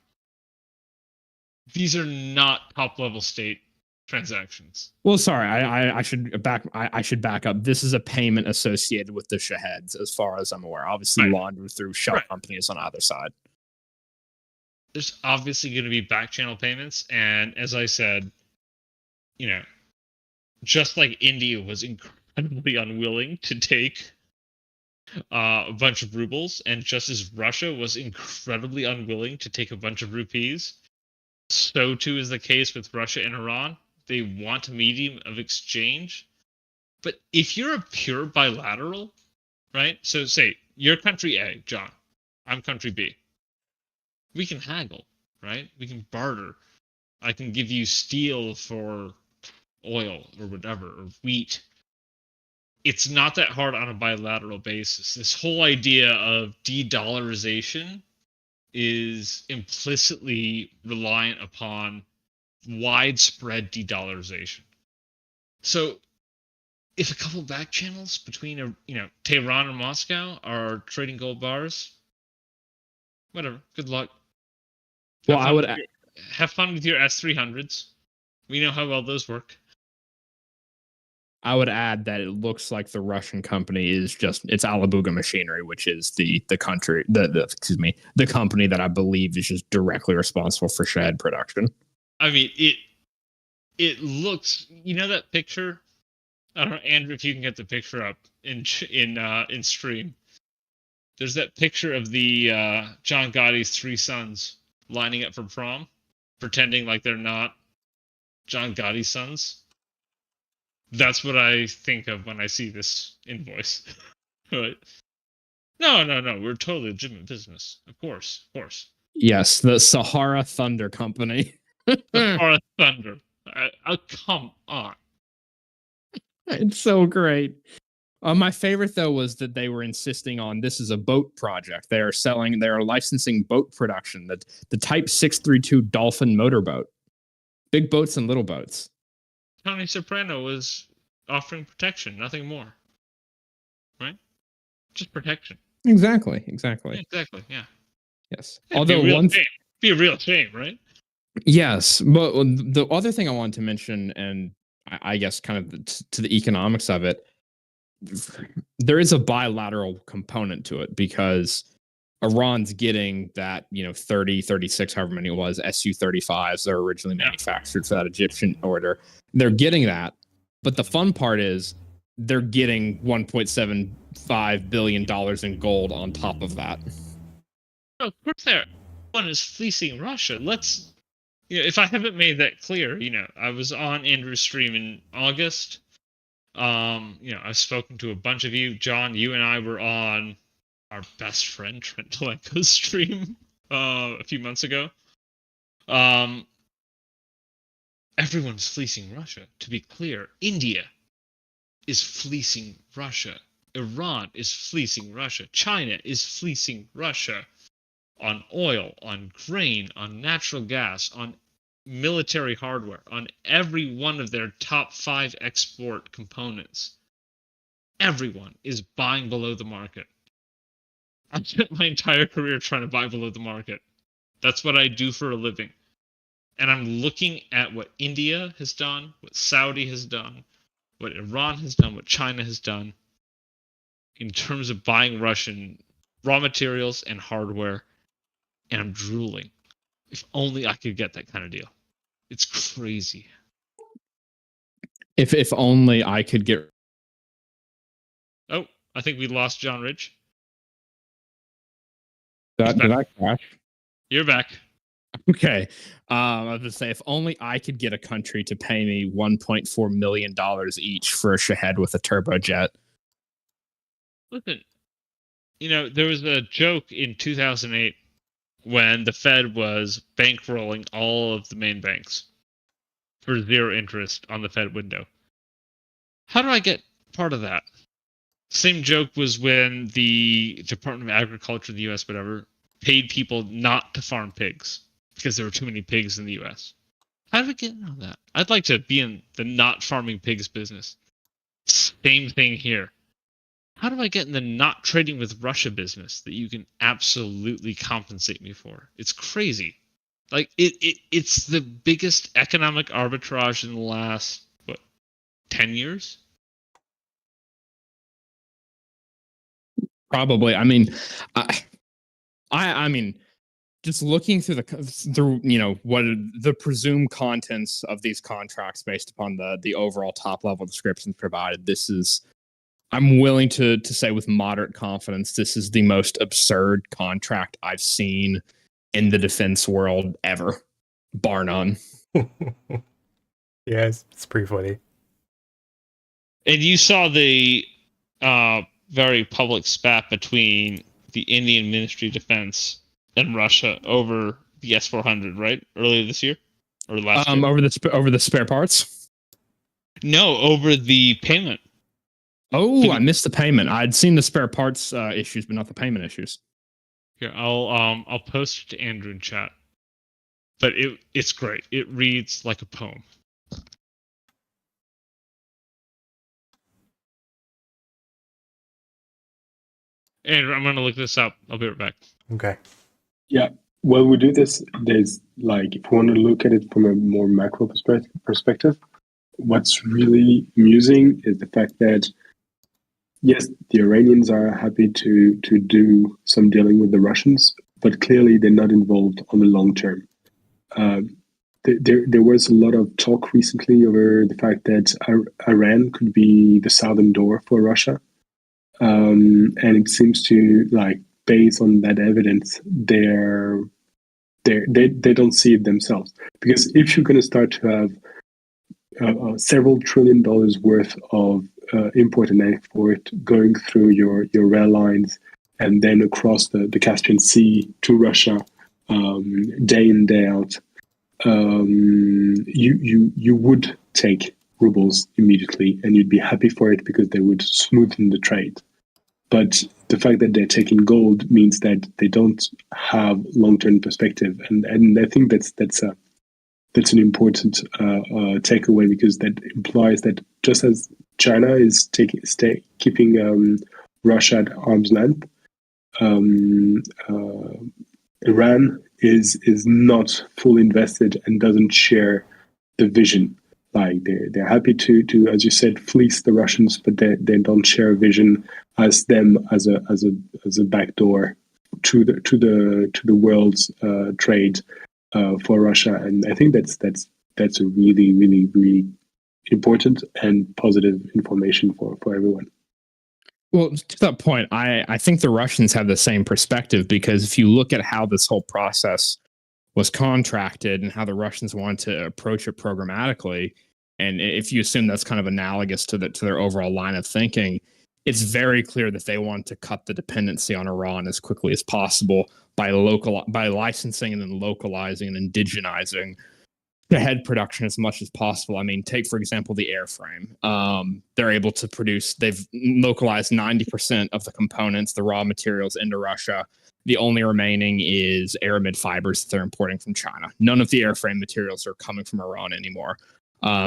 These are not top level state transactions. Well, sorry, I should back up. This is a payment associated with the Shaheds, as far as I'm aware. Obviously, laundered through shell companies on either side. There's obviously going to be back channel payments, and as I said, just like India was incredibly unwilling to take a bunch of rubles, and just as Russia was incredibly unwilling to take a bunch of rupees, so too is the case with Russia and Iran. They want a medium of exchange. But if you're a pure bilateral, right? So say you're country A, John. I'm country B. We can haggle, right? We can barter. I can give you steel for oil or whatever, or wheat. It's not that hard on a bilateral basis. This whole idea of de-dollarization is implicitly reliant upon widespread de-dollarization. So if a couple back channels between Tehran and Moscow are trading gold bars, whatever, good luck. Well, have fun with your S300s. We know how well those work. I would add that it looks like the Russian company is it's Alabuga Machinery, which is the company that I believe is just directly responsible for Shahed production. I mean, it looks, that picture. I don't know, Andrew, if you can get the picture up in stream. There's that picture of the John Gotti's 3 sons lining up for prom, pretending like they're not John Gotti's sons. That's what I think of when I see this invoice. Right? No. We're totally legitimate business. Of course. Yes, the Sahara Thunder Company. Sahara Thunder. Come on. It's so great. My favorite though was that they were insisting on this is a boat project. They are licensing boat production. The Type 632 Dolphin motorboat, big boats and little boats. Tony Soprano was offering protection, nothing more. Right? Just protection. Exactly. Yeah, exactly. Yeah. Yes. It'd Although be a real shame, right? yes, but the other thing I wanted to mention, and I guess kind of to the economics of it, there is a bilateral component to it because Iran's getting that, 30, 36, however many it was, Su-35s that are originally manufactured for that Egyptian order. They're getting that. But the fun part is they're getting $1.75 billion in gold on top of that. Oh, of course, everyone is fleecing Russia. If I haven't made that clear, I was on Andrew's stream in August. I've spoken to a bunch of you. John, you and I were on our best friend Trent Delenko's stream a few months ago. Everyone's fleecing Russia. To be clear, India is fleecing Russia. Iran is fleecing Russia. China is fleecing Russia on oil, on grain, on natural gas, on military hardware, on every one of their top 5 export components. Everyone is buying below the market. I've spent my entire career trying to buy below the market. That's what I do for a living. And I'm looking at what India has done, what Saudi has done, what Iran has done, what China has done in terms of buying Russian raw materials and hardware, and I'm drooling. If only I could get that kind of deal. It's crazy. If only I could get. Oh, I think we lost John Ridge. Did I crash? You're back. Okay. I was going to say, if only I could get a country to pay me $1.4 million each for a Shahed with a turbojet. Listen, there was a joke in 2008 when the Fed was bankrolling all of the main banks for 0 interest on the Fed window. How do I get part of that? Same joke was when the Department of Agriculture in the US, whatever, paid people not to farm pigs because there were too many pigs in the US. How do I get on that? I'd like to be in the not farming pigs business. Same thing here. How do I get in the not trading with Russia business that you can absolutely compensate me for? It's crazy. Like it's the biggest economic arbitrage in the last 10 years? Probably. I mean, I mean, just looking through what the presumed contents of these contracts based upon the overall top level descriptions provided, this is, I'm willing to say with moderate confidence, this is the most absurd contract I've seen in the defense world ever, bar none. Yeah, it's pretty funny. And you saw the very public spat between the Indian Ministry of Defense and Russia over the S-400, right? Earlier this year or last year? Over the spare parts? No, over the payment. Oh, I missed the payment. I'd seen the spare parts issues, but not the payment issues. Here, I'll post it to Andrew in chat. But it's great. It reads like a poem. Andrew, I'm gonna look this up. I'll be right back. Okay. Yeah. When we do this, there's like, if we want to look at it from a more macro perspective, what's really amusing is the fact that, yes, the Iranians are happy to do some dealing with the Russians, but clearly they're not involved on the long term. There was a lot of talk recently over the fact that Iran could be the southern door for Russia. And it seems to, like, based on that evidence, they're they don't see it themselves. Because if you're going to start to have several $1 trillion worth of import and export going through your rail lines and then across the Caspian Sea to Russia, day in, day out, you would take rubles immediately, and you'd be happy for it because they would smoothen the trade. But the fact that they're taking gold means that they don't have long-term perspective, and I think that's an important takeaway, because that implies that just as China is keeping Russia at arm's length, Iran is not fully invested and doesn't share the vision. Like they're happy to, as you said, fleece the Russians, but they don't share a vision as them as a backdoor to the world's trade for Russia. And I think that's a really, really, really important and positive information for everyone. Well, to that point, I think the Russians have the same perspective, because if you look at how this whole process was contracted and how the Russians wanted to approach it programmatically, and if you assume that's kind of analogous to their overall line of thinking, it's very clear that they want to cut the dependency on Iran as quickly as possible by licensing and then localizing and indigenizing the head production as much as possible. I mean, take, for example, the airframe. They're able to produce, they've localized 90% of the components, the raw materials, into Russia. The only remaining is aramid fibers that they're importing from China. None of the airframe materials are coming from Iran anymore.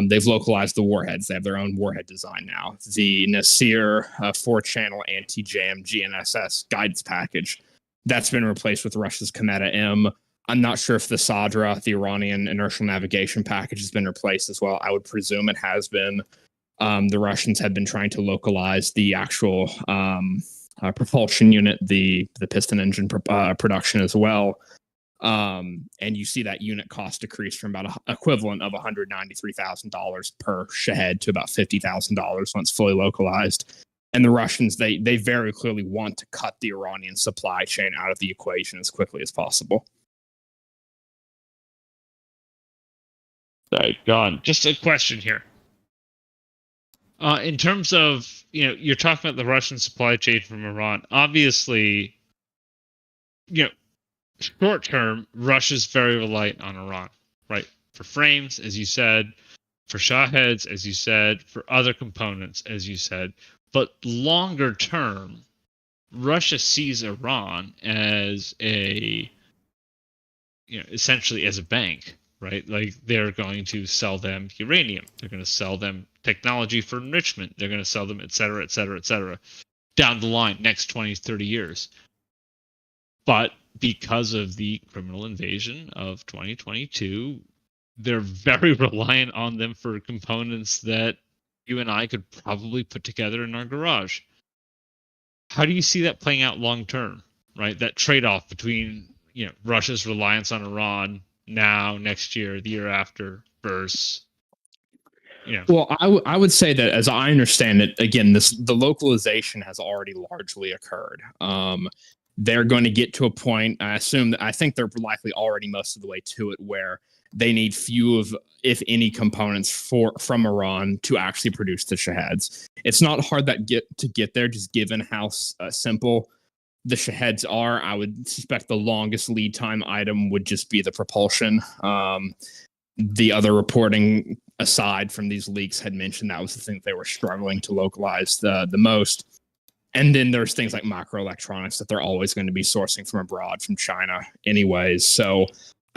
They've localized the warheads. They have their own warhead design now. The Nasir 4-channel anti-jam GNSS guidance package, that's been replaced with Russia's Kometa M. I'm not sure if the Sadra, the Iranian inertial navigation package, has been replaced as well. I would presume it has been. The Russians have been trying to localize the actual propulsion unit, the piston engine production as well. And you see that unit cost decrease from about equivalent of $193,000 per Shahed to about $50,000 once fully localized. And the Russians, they very clearly want to cut the Iranian supply chain out of the equation as quickly as possible. Right, gone. Just a question here. In terms of, you're talking about the Russian supply chain from Iran. Obviously, short term, Russia's very reliant on Iran, right? For frames, as you said, for Shaheds, as you said, for other components, as you said. But longer term, Russia sees Iran as essentially as a bank, right? Like, they're going to sell them uranium. They're going to sell them technology for enrichment. They're going to sell them, et cetera, et cetera, et cetera, down the line, next 20, 30 years. But because of the criminal invasion of 2022, they're very reliant on them for components that you and I could probably put together in our garage. How do you see that playing out long term, right? That trade-off between, Russia's reliance on Iran now, next year, the year after, versus, Well, I would say that, as I understand it, again, the localization has already largely occurred. They're going to get to a point, I think they're likely already most of the way to it, where they need few of, if any, components from Iran to actually produce the Shaheds. It's not hard to get there, just given how simple the Shaheds are. I would suspect the longest lead time item would just be the propulsion. The other reporting, aside from these leaks, had mentioned that was the thing that they were struggling to localize the most. And then there's things like microelectronics that they're always going to be sourcing from abroad, from China anyways. So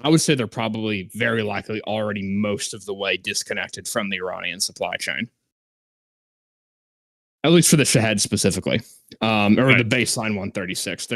I would say they're probably very likely already most of the way disconnected from the Iranian supply chain. At least for the Shahed specifically, or right. The baseline 136.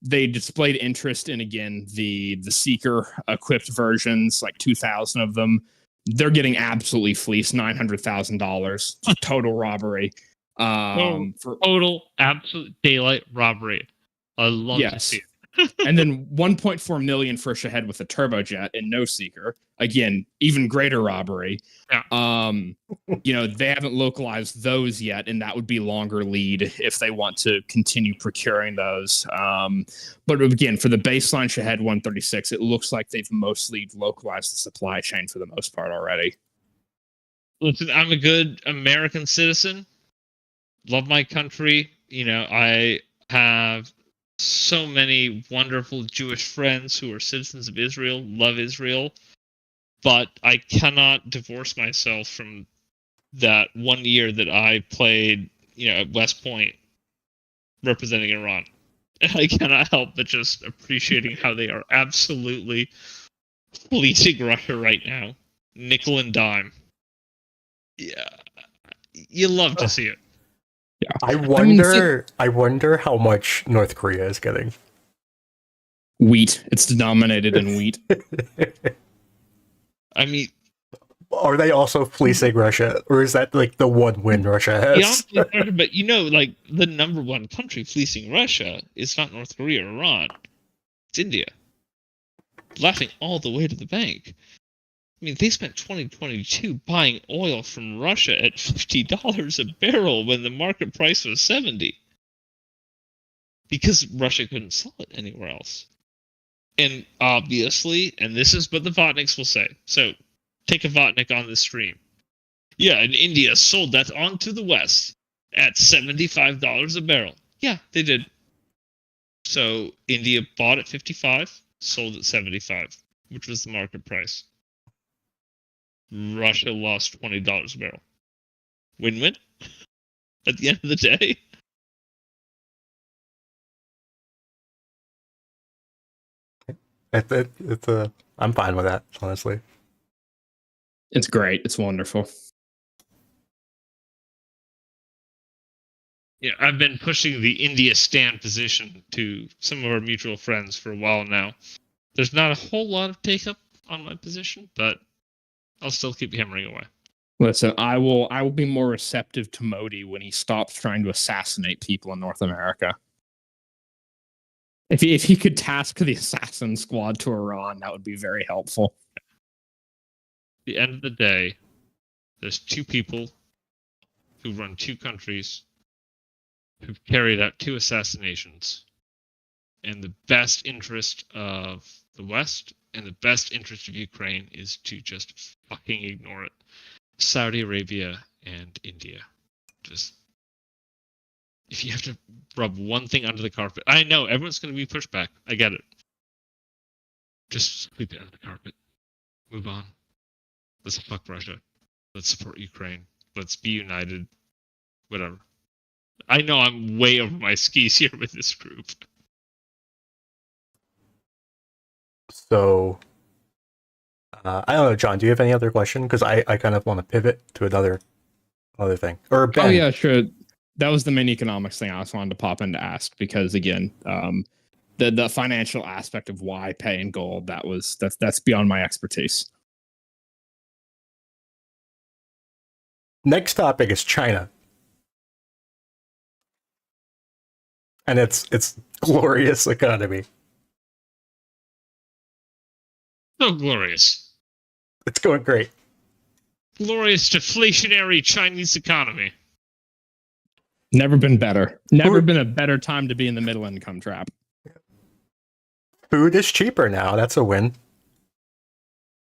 They displayed interest in, again, the Seeker equipped versions, like 2,000 of them. They're getting absolutely fleeced, $900,000, total robbery. For total absolute daylight robbery. I love to see it. And then 1.4 million for a Shahed with a turbojet and no seeker. Again, even greater robbery. Yeah. They haven't localized those yet, and that would be longer lead if they want to continue procuring those. But again, for the baseline Shahed 136, it looks like they've mostly localized the supply chain for the most part already. Listen, I'm a good American citizen. Love my country. I have so many wonderful Jewish friends who are citizens of Israel, love Israel, but I cannot divorce myself from that 1 year that I played, at West Point representing Iran. And I cannot help but just appreciating how they are absolutely fleecing Russia right now. Nickel and dime. Yeah. You love to see it. Yeah. I wonder how much North Korea is getting. Wheat. It's denominated in wheat. I mean, are they also fleecing Russia, or is that like the one win Russia has? but the number one country fleecing Russia is not North Korea or Iran. It's India. Laughing all the way to the bank. I mean, they spent 2022 buying oil from Russia at $50 a barrel when the market price was 70. Because Russia couldn't sell it anywhere else. And obviously, and this is what the Vatniks will say. So, take a Vatnik on the stream. Yeah, and India sold that on to the West at $75 a barrel. Yeah, they did. So, India bought at 55, sold at 75, which was the market price. Russia lost $20 a barrel. Win-win at the end of the day. I'm fine with that, honestly. It's great. It's wonderful. Yeah, I've been pushing the India stand position to some of our mutual friends for a while now. There's not a whole lot of take-up on my position, but I'll still keep hammering away. Listen, I will be more receptive to Modi when he stops trying to assassinate people in North America. If he could task the assassin squad to Iran, that would be very helpful. At the end of the day, there's two people who run two countries who've carried out two assassinations. And the best interest of the West and the best interest of Ukraine is to just fucking ignore it. Saudi Arabia and India. Just, if you have to rub one thing under the carpet, I know everyone's going to be pushed back. I get it. Just sweep it under the carpet. Move on. Let's fuck Russia. Let's support Ukraine. Let's be united. Whatever. I know I'm way over my skis here with this group. So, I don't know, John, do you have any other question? Because I kind of want to pivot to another thing. Or Ben. Oh, yeah, sure. That was the main economics thing I also wanted to pop in to ask, because, again, the financial aspect of why pay in gold, that's beyond my expertise. Next topic is China. And its glorious economy. So glorious. It's going great. Glorious deflationary Chinese economy. Never been better. Never been a better time to be in the middle income trap. Food is cheaper now. That's a win.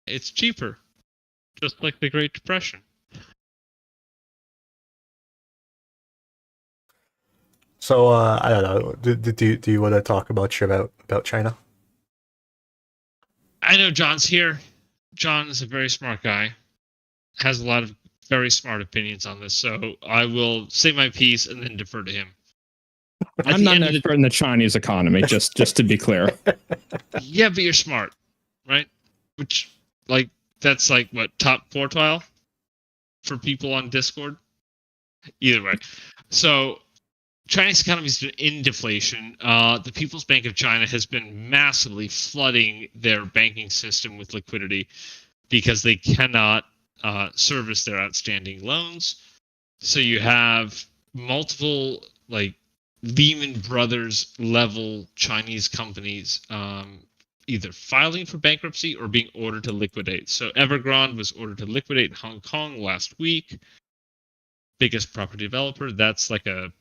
It's cheaper. Just like the Great Depression. So, I don't know. Do you want to talk about China? I know John's here. John is a very smart guy. Has a lot of very smart opinions on this, so I will say my piece and then defer to him. I'm not an expert in the Chinese economy, just to be clear. Yeah, but you're smart, right? Which, that's what, top quartile for people on Discord? Either way. So, China's economy has been in deflation. The People's Bank of China has been massively flooding their banking system with liquidity because they cannot service their outstanding loans. So you have multiple Lehman Brothers level Chinese companies either filing for bankruptcy or being ordered to liquidate. So Evergrande was ordered to liquidate in Hong Kong last week. Biggest property developer. That's like a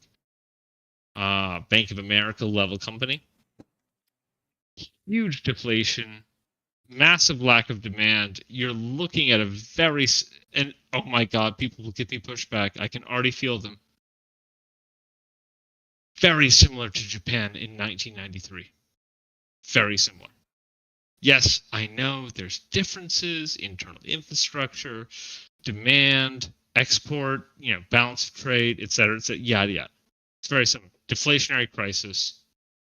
Bank of America level company. Huge deflation, massive lack of demand. You're looking at a very, and oh my God, people will give me pushback. I can already feel them. Very similar to Japan in 1993. Very similar. Yes, I know there's differences, internal infrastructure, demand, export, balance of trade, et cetera, yada, yada. It's very similar. Deflationary crisis,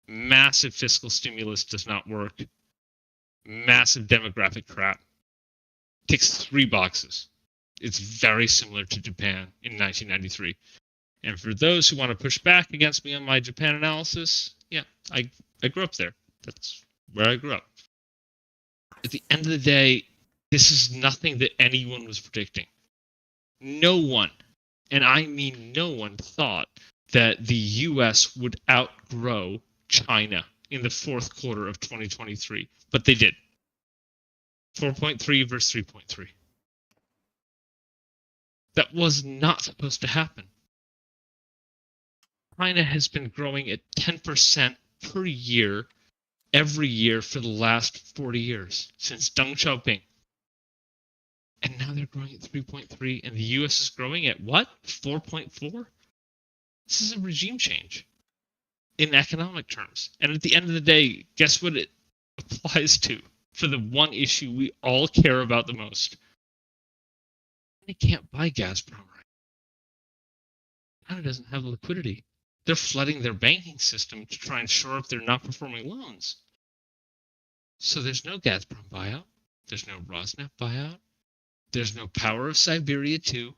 massive fiscal stimulus does not work, massive demographic crap. Ticks 3 boxes. It's very similar to Japan in 1993. And for those who want to push back against me on my Japan analysis, yeah, I grew up there. That's where I grew up. At the end of the day, this is nothing that anyone was predicting. No one, and I mean no one, thought that the US would outgrow China in the fourth quarter of 2023, but they did. 4.3 versus 3.3. That was not supposed to happen. China has been growing at 10% per year, every year for the last 40 years, since Deng Xiaoping. And now they're growing at 3.3, and the US is growing at what? 4.4? This is a regime change in economic terms. And at the end of the day, guess what it applies to? For the one issue we all care about the most. They can't buy Gazprom right now. China doesn't have liquidity. They're flooding their banking system to try and shore up their not-performing loans. So there's no Gazprom buyout. There's no Rosneft buyout. There's no Power of Siberia 2.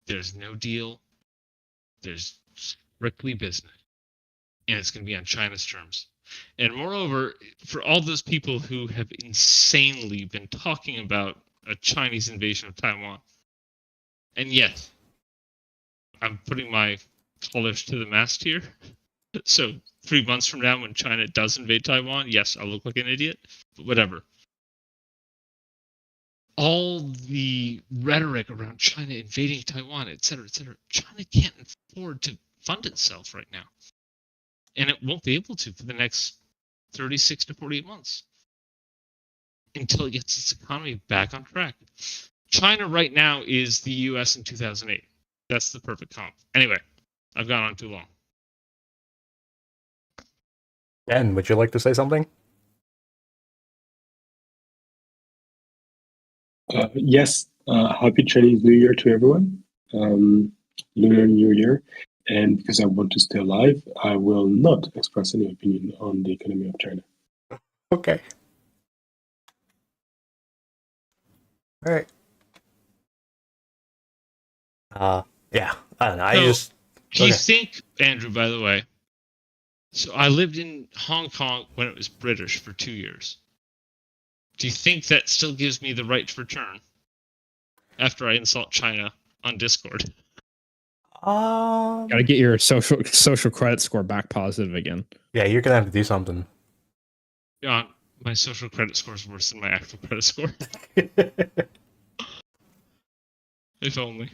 There's no deal. There's strictly business. And it's going to be on China's terms. And moreover, for all those people who have insanely been talking about a Chinese invasion of Taiwan, and yes, I'm putting my colors to the mast here. So 3 months from now, when China does invade Taiwan, yes, I'll look like an idiot, but whatever. All the rhetoric around China invading Taiwan, et cetera, China can't afford to fund itself right now. And it won't be able to for the next 36 to 48 months until it gets its economy back on track. China right now is the US in 2008. That's the perfect comp. Anyway, I've gone on too long. Ben, would you like to say something? Yes, happy Chinese New Year to everyone. Lunar New Year. And because I want to stay alive, I will not express any opinion on the economy of China. Okay. All right. Yeah. I don't know. Do you think, Andrew, by the way, so I lived in Hong Kong when it was British for 2 years. Do you think that still gives me the right to return after I insult China on Discord? Got to get your social credit score back positive again. Yeah, you're gonna have to do something. Yeah, my social credit score is worse than my actual credit score. If only.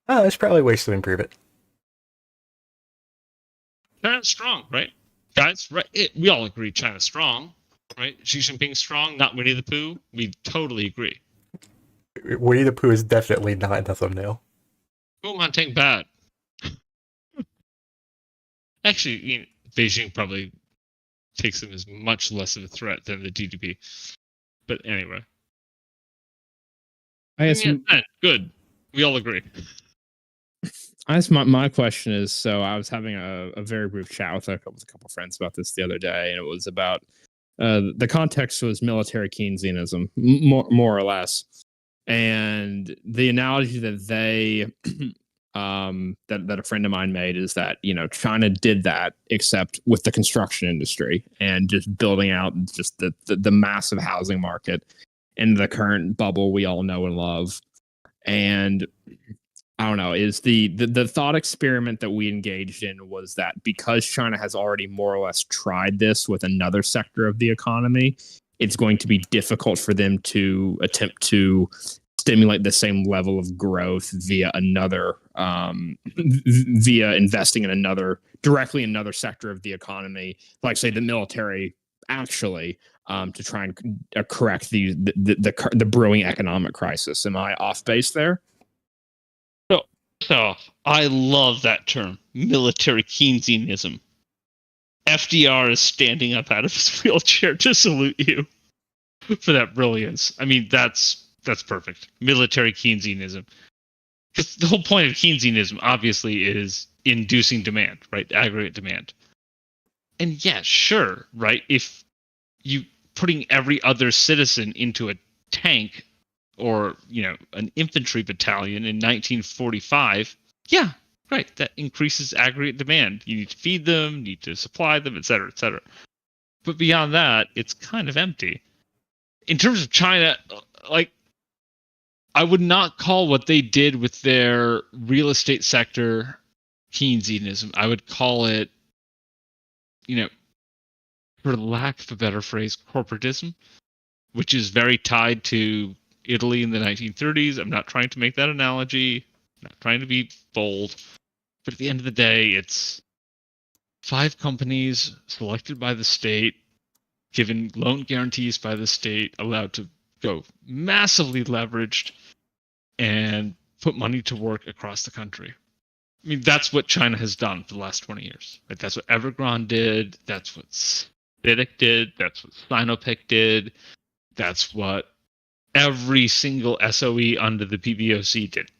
There's probably ways to improve it. China's strong, right? Guys, right? We all agree China's strong, right? Xi Jinping's strong, not Winnie the Pooh. We totally agree. Winnie the Pooh is definitely not in the thumbnail. Kuomintang bad. Actually, Beijing probably takes them as much less of a threat than the DDP. But anyway. Good. We all agree. I guess my question is, so I was having a very brief chat with a couple friends about this the other day, and it was about the context was military Keynesianism, more or less. And the analogy that they that a friend of mine made is that, China did that, except with the construction industry and just building out just the massive housing market in the current bubble we all know and love. And I don't know, is the thought experiment that we engaged in was that because China has already more or less tried this with another sector of the economy, it's going to be difficult for them to attempt to stimulate the same level of growth via another via investing in directly another sector of the economy, like say the military, actually, to try and correct the brewing economic crisis. Am I off base there? So I love that term, military Keynesianism. FDR is standing up out of his wheelchair to salute you for that brilliance. I mean, that's perfect. Military Keynesianism. Because the whole point of Keynesianism, obviously, is inducing demand, right? Aggregate demand. And yeah, sure, right? If you putting every other citizen into a tank or, an infantry battalion in 1945, yeah, right, that increases aggregate demand. You need to feed them, need to supply them, et cetera, et cetera. But beyond that, it's kind of empty. In terms of China, like, I would not call what they did with their real estate sector Keynesianism. I would call it, for lack of a better phrase, corporatism, which is very tied to Italy in the 1930s. I'm not trying to make that analogy. I'm not trying to be bold. But at the end of the day, it's 5 companies selected by the state, given loan guarantees by the state, allowed to go massively leveraged and put money to work across the country. I mean, that's what China has done for the last 20 years. Right? That's what Evergrande did. That's what CITIC did. That's what Sinopec did. That's what every single SOE under the PBOC did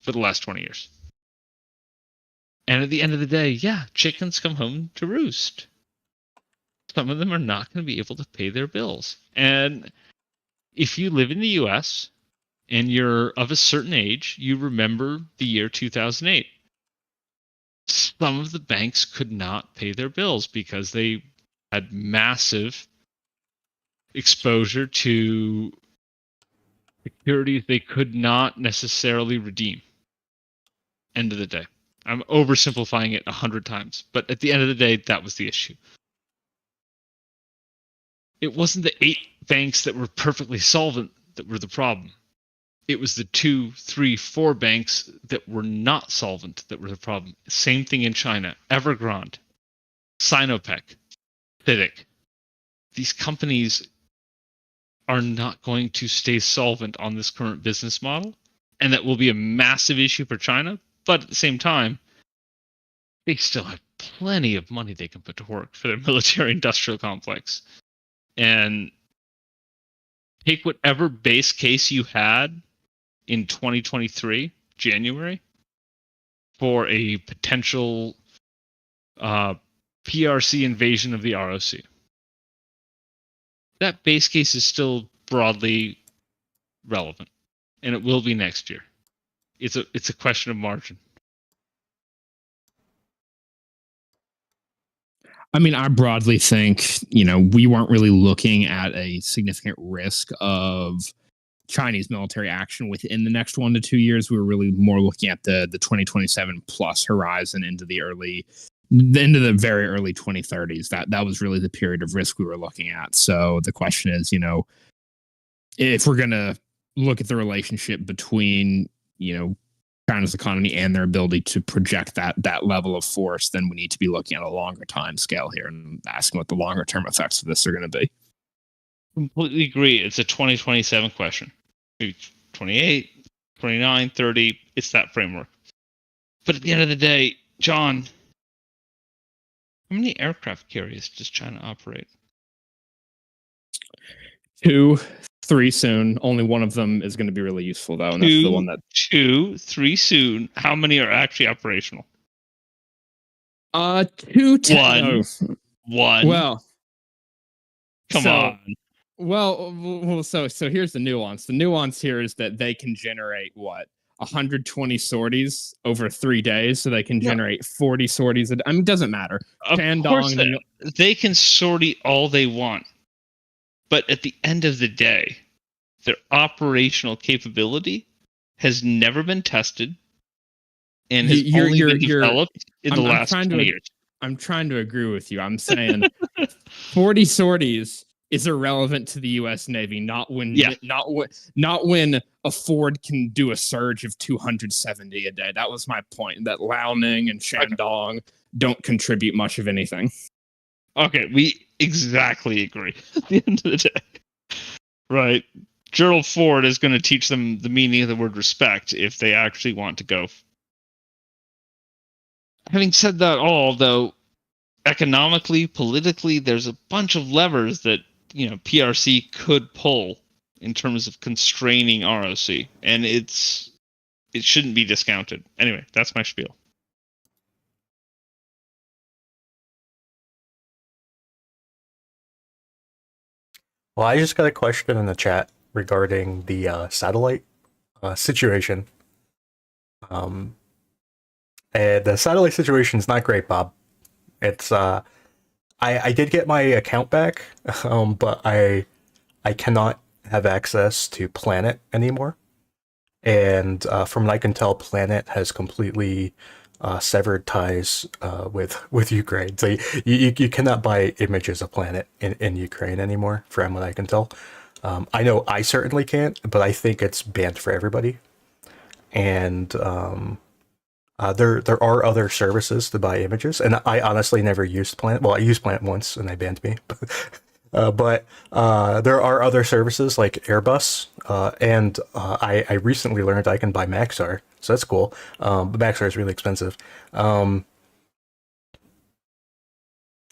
for the last 20 years. And at the end of the day, yeah, chickens come home to roost. Some of them are not going to be able to pay their bills. And if you live in the US and you're of a certain age, you remember the year 2008. Some of the banks could not pay their bills because they had massive exposure to securities they could not necessarily redeem. End of the day. I'm oversimplifying it 100 times, but at the end of the day, that was the issue. It wasn't the 8 banks that were perfectly solvent that were the problem. It was the 2, 3, 4 banks that were not solvent that were the problem. Same thing in China. Evergrande, Sinopec, CITIC. These companies are not going to stay solvent on this current business model, and that will be a massive issue for China. But at the same time, they still have plenty of money they can put to work for their military-industrial complex. And take whatever base case you had in 2023, January, for a potential PRC invasion of the ROC. That base case is still broadly relevant, and it will be next year. It's a question of margin. I mean, I broadly think, we weren't really looking at a significant risk of Chinese military action within the next 1 to 2 years. We were really more looking at the 2027 plus horizon into the very early 2030s. That was really the period of risk we were looking at. So the question is, if we're going to look at the relationship between, China's economy and their ability to project that level of force, then we need to be looking at a longer time scale here and asking what the longer term effects of this are going to be. Completely agree. It's a 2027 question. Maybe 28, 29, 30. It's that framework. But at the end of the day, John, how many aircraft carriers does China operate? 2, 3 soon. Only one of them is going to be really useful, though, and that's the one that 2, 3 soon. How many are actually operational? 2, 10. One. Well, come on. Well, so here's the nuance. The nuance here is that they can generate 120 sorties over 3 days, so they can generate 40 sorties. I mean, it doesn't matter. Of course, they can sortie all they want. But at the end of the day, their operational capability has never been tested and has only been developed in the last 20 years. I'm trying to agree with you. I'm saying 40 sorties is irrelevant to the U.S. Navy, not when a Ford can do a surge of 270 a day. That was my point. That Liaoning and Shandong don't contribute much of anything. Okay, we exactly agree at the end of the day. Right. Gerald Ford is going to teach them the meaning of the word respect if they actually want to go. Having said that all, though, economically, politically, there's a bunch of levers that, PRC could pull in terms of constraining ROC, and it shouldn't be discounted. Anyway, that's my spiel. Well, I just got a question in the chat regarding the satellite situation. And the satellite situation is not great, Bob. It's I did get my account back, but I cannot have access to Planet anymore. And from what I can tell, Planet has completely severed ties with Ukraine. So you cannot buy images of Planet in Ukraine anymore, from what I can tell. I know I certainly can't, but I think it's banned for everybody. And there are other services to buy images, and I honestly never used Planet. Well, I used Planet once, and they banned me. But there are other services like Airbus, and I recently learned I can buy Maxar, so that's cool. But Maxar is really expensive.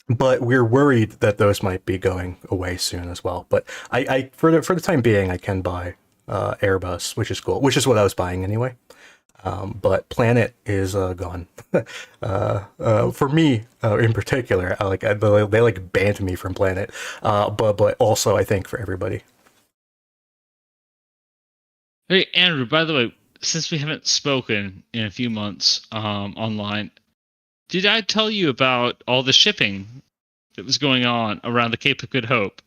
But we're worried that those might be going away soon as well. But I for the time being, I can buy Airbus, which is cool, which is what I was buying anyway. But Planet is gone. For me, in particular, they like banned me from Planet. But also I think for everybody. Hey, Andrew, by the way, since we haven't spoken in a few months online, did I tell you about all the shipping that was going on around the Cape of Good Hope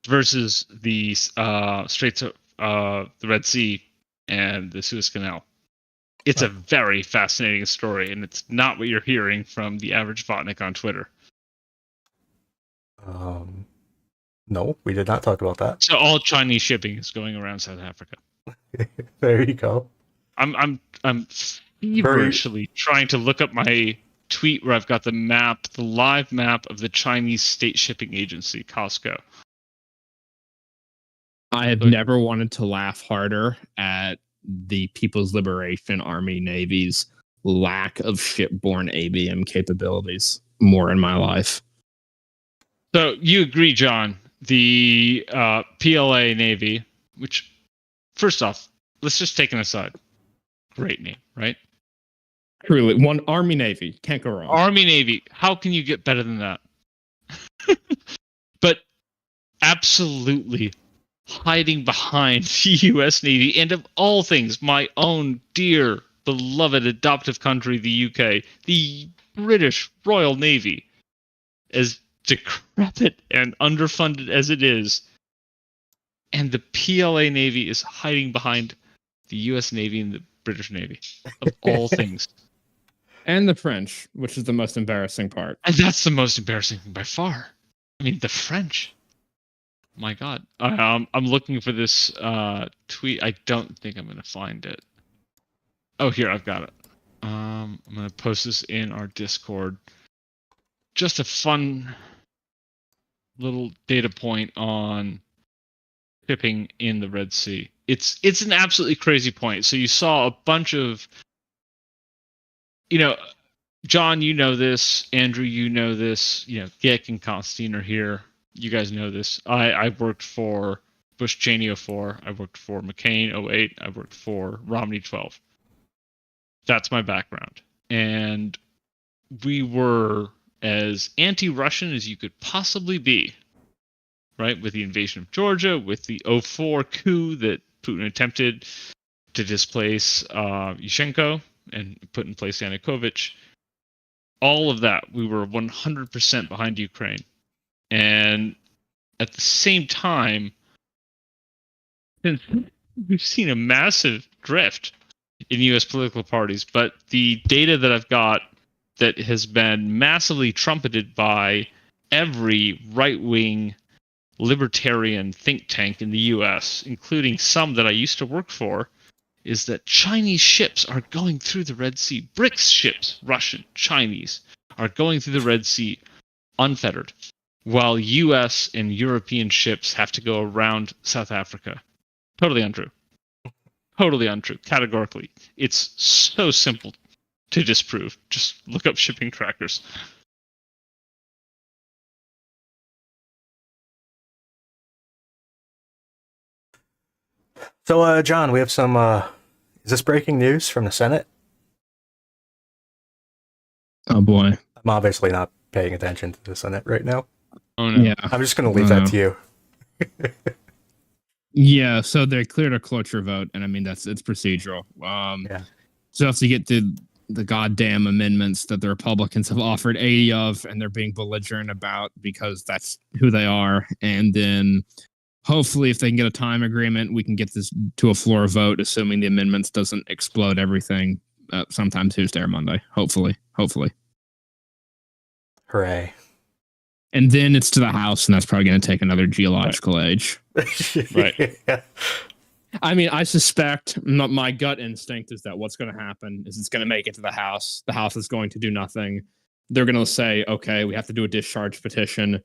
versus the Straits of the Red Sea and the Suez Canal? It's a very fascinating story, and it's not what you're hearing from the average botnik on Twitter. No, we did not talk about that. So all Chinese shipping is going around South Africa. There you go. I'm feverishly trying to look up my tweet where I've got the live map of the Chinese state shipping agency, Costco. I have never wanted to laugh harder at the People's Liberation Army Navy's lack of shipborne ABM capabilities more in my life. So you agree, John, the PLA Navy, which, first off, let's just take an aside. Great name, right? Truly, one Army Navy. Can't go wrong. Army Navy. How can you get better than that? But absolutely hiding behind the U.S. Navy, and of all things, my own dear, beloved adoptive country, the UK, the British Royal Navy, as decrepit and underfunded as it is, and the PLA Navy is hiding behind the U.S. Navy and the British Navy, of all things. And the French, which is the most embarrassing part. And that's the most embarrassing thing by far. I mean, the French. My God. I'm looking for this tweet. I don't think I'm going to find it. Oh, here, I've got it. I'm going to post this in our Discord. Just a fun little data point on shipping in the Red Sea. It's an absolutely crazy point. So you saw a bunch of, John, you know this. Andrew, you know this. Gick and Constantine are here. You guys know this. I worked for Bush Cheney 04. I worked for McCain 08. I worked for Romney 12. That's my background. And we were as anti-Russian as you could possibly be, right? With the invasion of Georgia, with the 04 coup that Putin attempted to displace Yushchenko and put in place Yanukovych. All of that, we were 100% behind Ukraine. And at the same time, we've seen a massive drift in U.S. political parties. But the data that I've got that has been massively trumpeted by every right-wing libertarian think tank in the U.S., including some that I used to work for, is that Chinese ships are going through the Red Sea. BRICS ships, Russian, Chinese, are going through the Red Sea unfettered, while U.S. and European ships have to go around South Africa. Totally untrue. Totally untrue, categorically. It's so simple to disprove. Just look up shipping trackers. So, John, we have some. Is this breaking news from the Senate? Oh boy. I'm obviously not paying attention to the Senate right now. Oh no. Yeah. I'm just going to leave that to you. Yeah, so they cleared a cloture vote, and I mean it's procedural. Yeah. So if you get to the goddamn amendments that the Republicans have offered 80 of, and they're being belligerent about because that's who they are, and then hopefully if they can get a time agreement, we can get this to a floor vote, assuming the amendments doesn't explode everything sometime Tuesday or Monday. Hopefully. Hooray. And then it's to the House, and that's probably going to take another geological age. Right. Yeah. I mean, I suspect my gut instinct is that what's going to happen is it's going to make it to the House. The House is going to do nothing. They're going to say, okay, we have to do a discharge petition.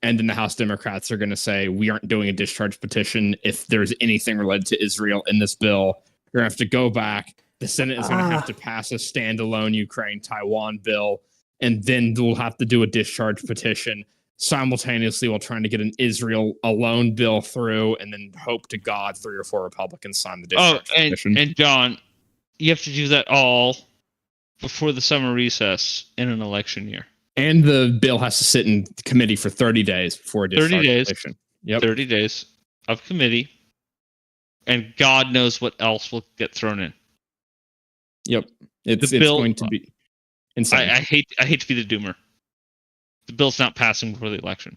And then the House Democrats are going to say, we aren't doing a discharge petition if there's anything related to Israel in this bill. You're going to have to go back. The Senate is going to have to pass a standalone Ukraine-Taiwan bill. And then we'll have to do a discharge petition simultaneously while trying to get an Israel alone bill through, and then hope to God 3 or 4 Republicans sign the discharge petition. And John, you have to do that all before the summer recess in an election year. And the bill has to sit in committee for 30 days before a discharge 30 days. petition. Yep. 30 days of committee, and God knows what else will get thrown in. Yep. It's bill- going to be insane. I hate to be the doomer. The bill's not passing before the election.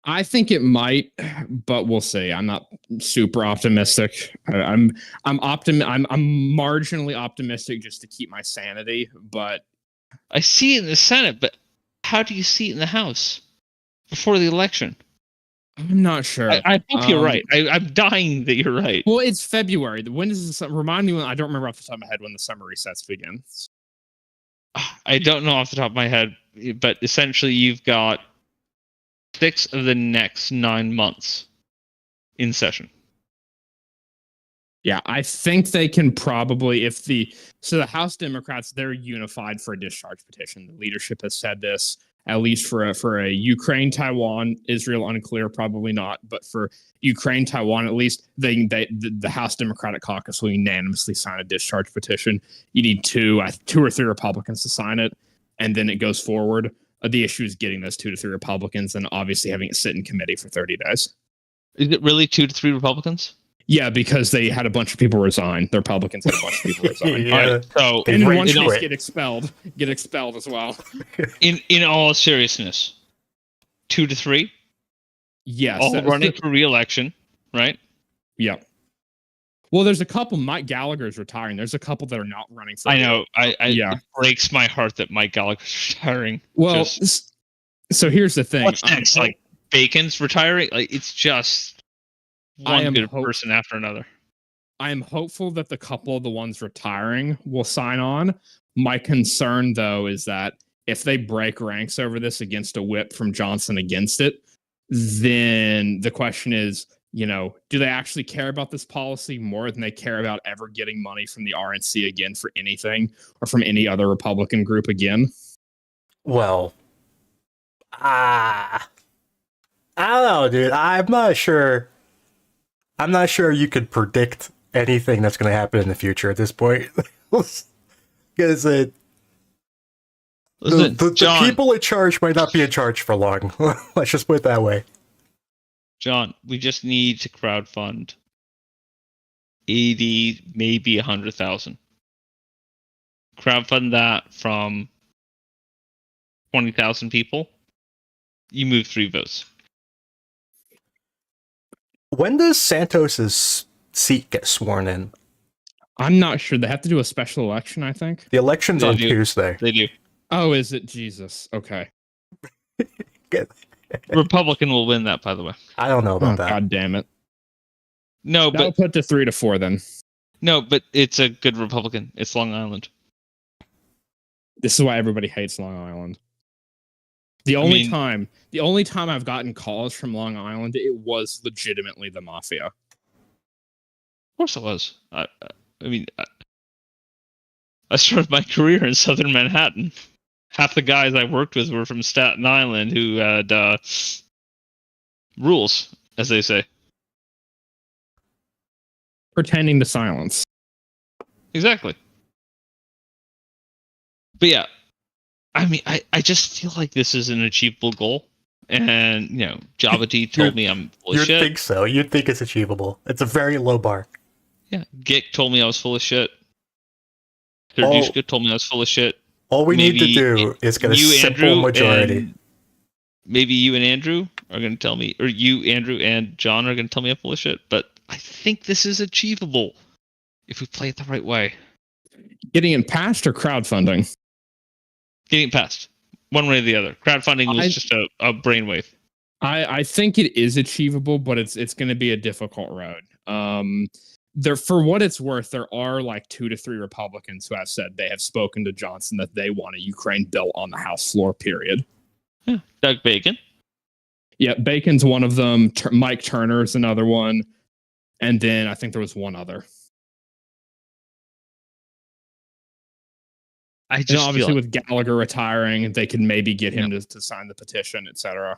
I think it might, but we'll see. I'm not super optimistic. I'm marginally optimistic just to keep my sanity, but I see it in the Senate, but how do you see it in the House before the election? I'm not sure. I hope you're right. I'm dying that you're right. Well, it's February. When does this remind me? I don't remember off the top of my head when the summer recess begins. I don't know off the top of my head, but essentially you've got 6 of the next 9 months in session. Yeah, I think they can probably, the House Democrats, they're unified for a discharge petition. The leadership has said this, at least for a Ukraine, Taiwan, Israel unclear, probably not, but for Ukraine, Taiwan, at least the House Democratic Caucus will unanimously sign a discharge petition. You need 2 or 3 Republicans to sign it, and then it goes forward. The issue is getting those 2 to 3 Republicans and obviously having it sit in committee for 30 days. Is it really 2 to 3 Republicans? Yeah, because they had a bunch of people resign. The Republicans had a bunch of people resign. Yeah. Right, so And in Right one to case, it. get expelled as well. in all seriousness, 2 to 3, Yes. all running for re-election, right? Yeah. Well, there's a couple. Mike Gallagher's retiring. There's a couple that are not running for. I know. Yeah. It breaks my heart that Mike Gallagher's retiring. Well, Just- so here's the thing. what's next? Like Bacon's retiring? Like it's just I one am good person after another. I am hopeful that the couple of the ones retiring will sign on. My concern, though, is that if they break ranks over this against a whip from Johnson against it, then the question is, do they actually care about this policy more than they care about ever getting money from the RNC again for anything or from any other Republican group again? Well, I don't know, dude. I'm not sure you could predict anything that's going to happen in the future at this point. Because the John, people in charge might not be in charge for long. Let's just put it that way. John, we just need to crowdfund 80, maybe 100,000. Crowdfund that from 20,000 people. You move 3 votes. When does Santos's seat get sworn in? I'm not sure. They have to do a special election, I think. The election's They on do. Tuesday. They do. Oh, is it? Jesus. Okay. Republican will win that, by the way. I don't know Oh, about that. God damn it. No, That'll but put to 3-4 then. no, but it's a good Republican. It's Long Island. This is why everybody hates Long Island. The only time I've gotten calls from Long Island, it was legitimately the mafia. Of course, it was. I started my career in Southern Manhattan. Half the guys I worked with were from Staten Island, who had rules, as they say. Pretending to silence. Exactly. But yeah, I just feel like this is an achievable goal. And, Java T told me I'm full of You'd shit. think so. You'd think it's achievable. It's a very low bar. Yeah, Gick told me I was full of shit. Serdushka told me I was full of shit. All we need to do is get a simple majority. And maybe you and Andrew are going to tell me, or you, Andrew, and John are going to tell me I'm full of shit. But I think this is achievable if we play it the right way. Getting it passed or crowdfunding? Getting it passed. One way or the other. Crowdfunding was just a brainwave. I think it is achievable, but it's going to be a difficult road. For what it's worth, there are like 2 to 3 Republicans who have said they have spoken to Johnson that they want a Ukraine bill on the House floor, period. Yeah. Doug Bacon. Yeah, Bacon's one of them. Mike Turner is another one. And then I think there was one other. I just obviously feel with Gallagher retiring, they could maybe get him to sign the petition, etc.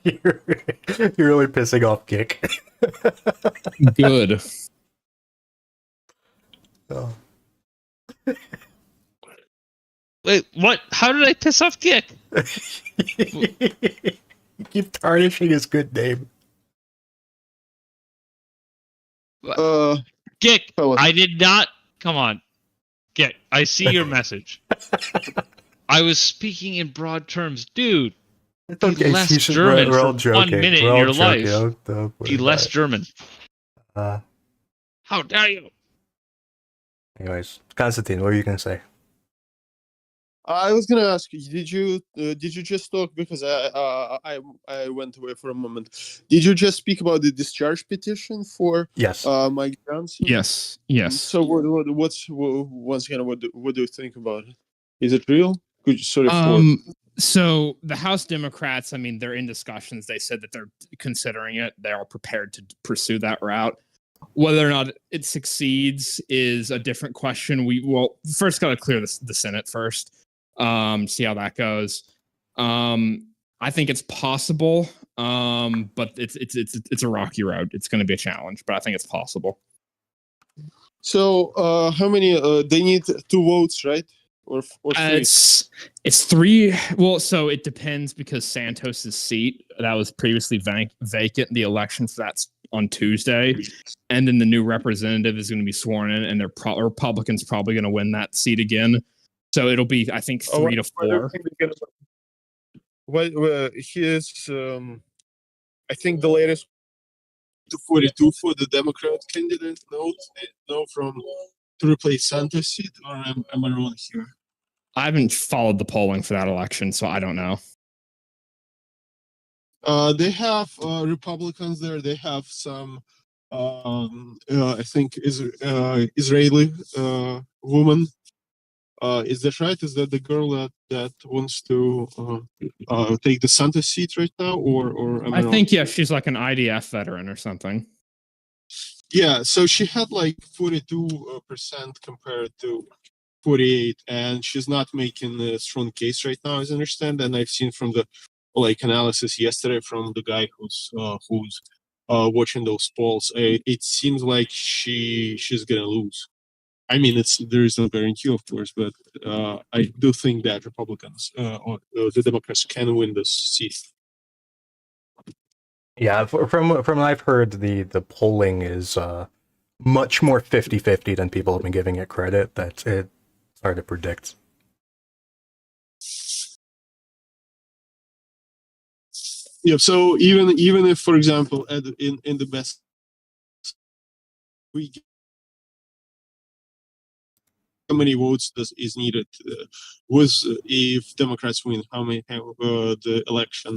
You're really pissing off Gick. Good. Oh. Wait, what? How did I piss off Gick? You keep tarnishing his good name. Gick, I did not. Come on. Gick, I see your message. I was speaking in broad terms. Dude, It's okay. less He's just- German we're all for joking. 1 minute We're in all your joking. life. Don't worry Be about less it. German. Uh, How dare you? anyways, Constantine, what were you gonna say? I was gonna ask you, did you just talk, because I went away for a moment. Did you just speak about the discharge petition for Yes. Mike Johnson? Yes. So once again, what do you think about it? Is it real? Could you sort of So the House Democrats, I mean, they're in discussions. They said that they're considering it. They are prepared to pursue that route. Whether or not it succeeds is a different question. We first got to clear the Senate first. See how that goes. I think it's possible, but it's a rocky road. It's going to be a challenge, but I think it's possible. So how many? They need 2 votes, right? Or 3? It's 3. Well, so it depends, because Santos's seat that was previously vacant. The election for that's on Tuesday, and then the new representative is going to be sworn in, and Republicans probably going to win that seat again. So it'll be, I think, 3 to 4. Well, here's I think the latest to 42 for the Democrat candidate. No, from to replace Santos' seat, or am I wrong here? I haven't followed the polling for that election, so I don't know. They have Republicans there. They have some, I think, Israeli woman. Is that right? Is that the girl that wants to take the Santos seat right now, or am I wrong? think she's like an IDF veteran or something. Yeah, so she had like 42% compared to 48, and she's not making a strong case right now, as I understand. And I've seen from the analysis yesterday from the guy who's watching those polls, it seems like she's gonna lose. I mean, there is no guarantee, of course, but I do think that Republicans or the Democrats can win this seat. Yeah, from what I've heard, the polling is much more 50-50 than people have been giving it credit. It's hard to predict. Yeah. So even if, for example, in the best we how many votes is needed if Democrats win? How many the election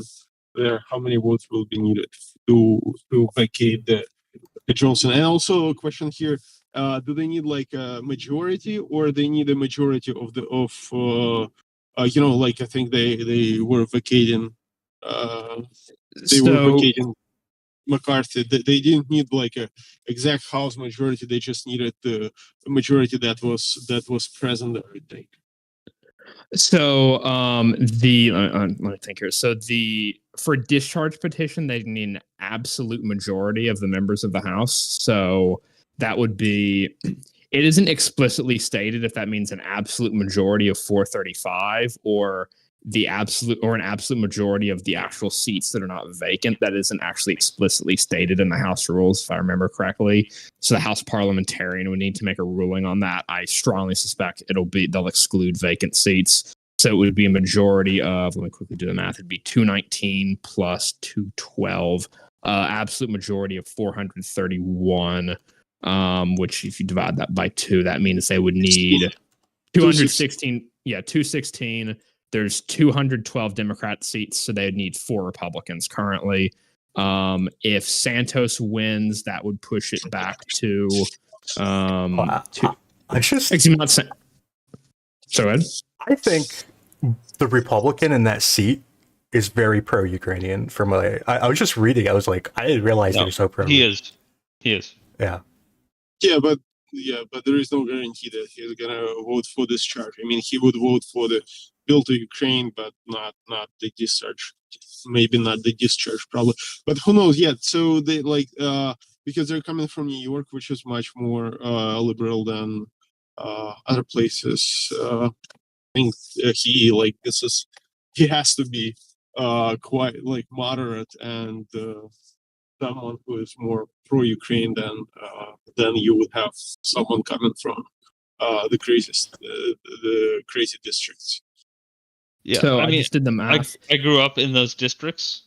there? How many votes will be needed to vacate the Johnson? And also a question here: do they need like a majority, or they need a majority like I think they were vacating. They were So vacating McCarthy. They didn't need like a exact House majority. They just needed the majority that was present there, I think. let me think here. So for discharge petition, they need an absolute majority of the members of the House. So that would be. It isn't explicitly stated if that means an absolute majority of 435 or an absolute majority of the actual seats that are not vacant. That isn't actually explicitly stated in the House rules, if I remember correctly. So the House parliamentarian would need to make a ruling on that. I strongly suspect they'll exclude vacant seats. So it would be a majority of, let me quickly do the math, it'd be 219 plus 212, absolute majority of 431, which if you divide that by 2, that means they would need 216. Yeah, 216. There's 212 Democrat seats, so they would need 4 Republicans currently. If Santos wins, that would push it back to. I just. Excuse me, not so Ed. I think the Republican in that seat is very pro-Ukrainian. I was just reading. I was like, I didn't realize they're so pro. He is. Yeah. But there is no guarantee that he's gonna vote for discharge. I mean, he would vote for the bill to Ukraine, but not the discharge. Maybe not the discharge, probably. But who knows yet? So they because they're coming from New York, which is much more liberal than other places. I think he has to be quite like moderate and someone who is more pro-Ukraine than you would have someone coming from the crazy districts. Yeah, So I mean, just did the math. I grew up in those districts,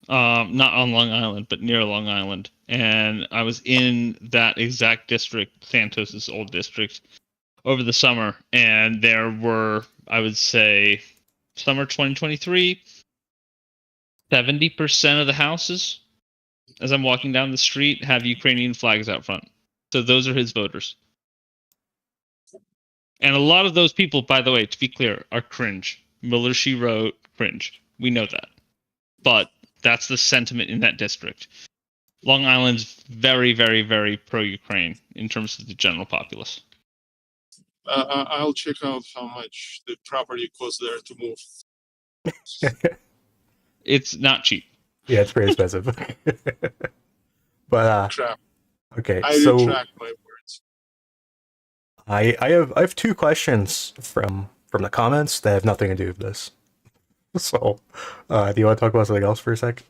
not on Long Island, but near Long Island, and I was in that exact district, Santos's old district, over the summer, and there were, I would say, summer 2023, 70% of the houses, as I'm walking down the street, have Ukrainian flags out front. So those are his voters. And a lot of those people, by the way, to be clear, are cringe. Miller, she wrote, cringe. We know that. But that's the sentiment in that district. Long Island's very, very, very pro-Ukraine in terms of the general populace. I'll check out how much the property costs there to move. It's not cheap. Yeah, it's pretty expensive. But Crap. okay, I so retract my words. I have 2 questions from the comments that have nothing to do with this. So, do you want to talk about something else for a sec?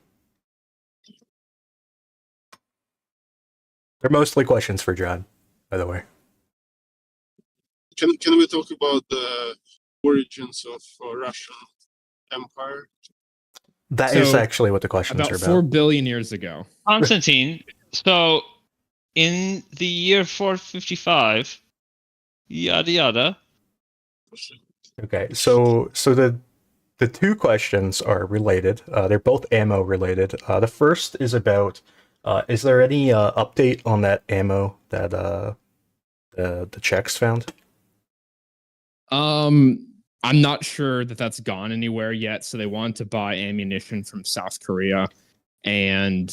They're mostly questions for John, by the way. Can we talk about the origins of Russian Empire? That is So, actually what the questions About are 4 about. billion years ago. Constantine, so in the year 455, yada yada. Okay, so the 2 questions are related. They're both ammo related. The first is about is there any update on that ammo that the Czechs found? I'm not sure that that's gone anywhere yet. So they want to buy ammunition from South Korea and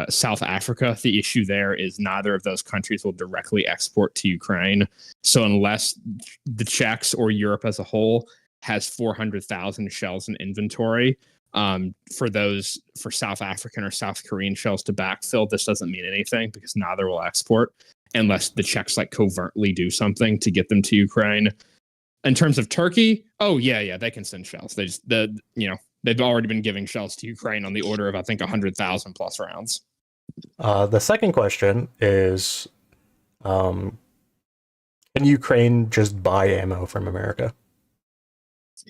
South Africa. The issue there is neither of those countries will directly export to Ukraine. So unless the Czechs or Europe as a whole has 400,000 shells in inventory, for South African or South Korean shells to backfill, this doesn't mean anything because neither will export unless the Czechs covertly do something to get them to Ukraine. In terms of Turkey, they can send shells. They've already been giving shells to Ukraine on the order of, I think, 100,000 plus rounds. The second question is, can Ukraine just buy ammo from America?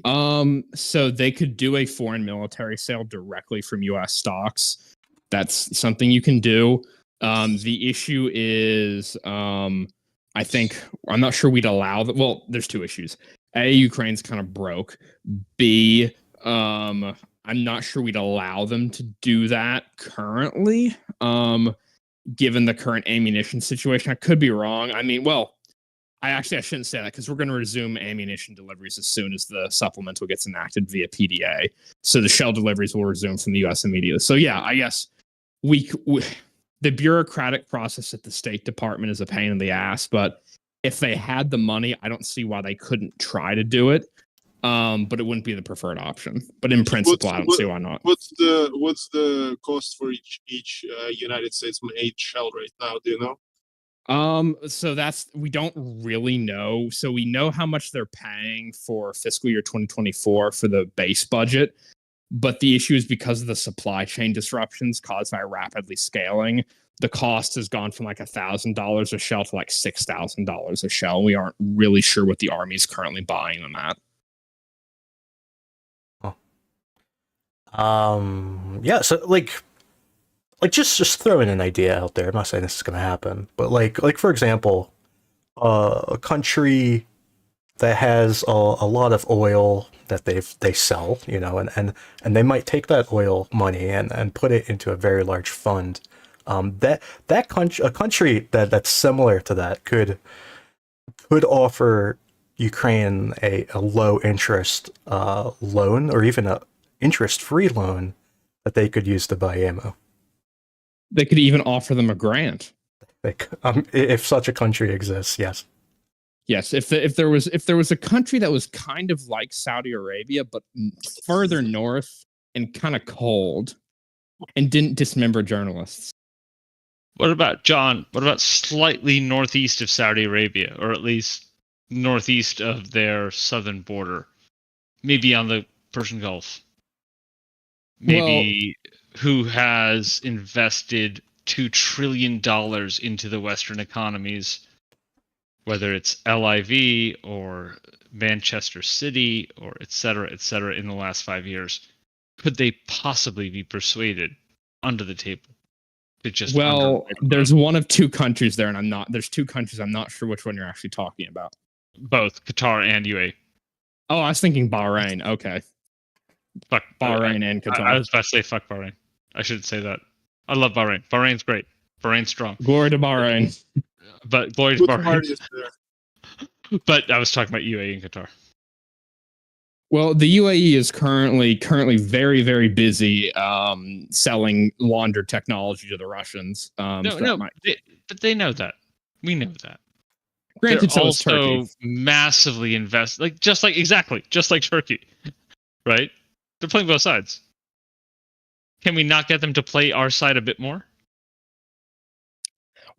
So they could do a foreign military sale directly from U.S. stocks. That's something you can do. The issue is, I think I'm not sure we'd allow that. Well, there's two issues. A, Ukraine's kind of broke. B, I'm not sure we'd allow them to do that currently. Given the current ammunition situation, I could be wrong. I mean, well, I shouldn't say that because we're going to resume ammunition deliveries as soon as the supplemental gets enacted via PDA. So the shell deliveries will resume from the U.S. immediately. So yeah, I guess we the bureaucratic process at the State Department is a pain in the ass, but if they had the money, I don't see why they couldn't try to do it. But it wouldn't be the preferred option. But in principle, I don't see why not. What's the cost for each United States made shell right now? Do you know? So we don't really know. So we know how much they're paying for fiscal year 2024 for the base budget. But the issue is because of the supply chain disruptions caused by rapidly scaling, the cost has gone from like $1,000 a shell to like $6,000 a shell. We aren't really sure what the Army is currently buying them at. Yeah, so like just throwing an idea out there. I'm not saying this is gonna happen, but like for example, a country that has a lot of oil that they sell, you know, and they might take that oil money and put it into a very large fund. A country that's similar to that could offer Ukraine a low interest loan, or even a interest-free loan that they could use to buy ammo. They could even offer them a grant. Like, if such a country exists, yes. Yes, if there was a country that was kind of like Saudi Arabia, but further north and kind of cold, and didn't dismember journalists. What about, John? What about slightly northeast of Saudi Arabia, or at least northeast of their southern border? Maybe on the Persian Gulf. Maybe who has invested $2 trillion into the Western economies, whether it's LIV or Manchester City or et cetera, in the last 5 years. Could they possibly be persuaded under the table to just... there's one of two countries there, and there's two countries. I'm not sure which one you're actually talking about. Both Qatar and UAE. Oh, I was thinking Bahrain. Okay. Fuck Bahrain and Qatar. I was about to say fuck Bahrain. I shouldn't say that. I love Bahrain. Bahrain's great. Bahrain's strong. Glory to Bahrain. But glory to Bahrain. But I was talking about UAE and Qatar. Well, the UAE is currently very, very busy selling laundered technology to the Russians. But they know that. We know that. Granted, they're so is Turkey. Also massively invest, just like Turkey, right? They're playing both sides. Can we not get them to play our side a bit more?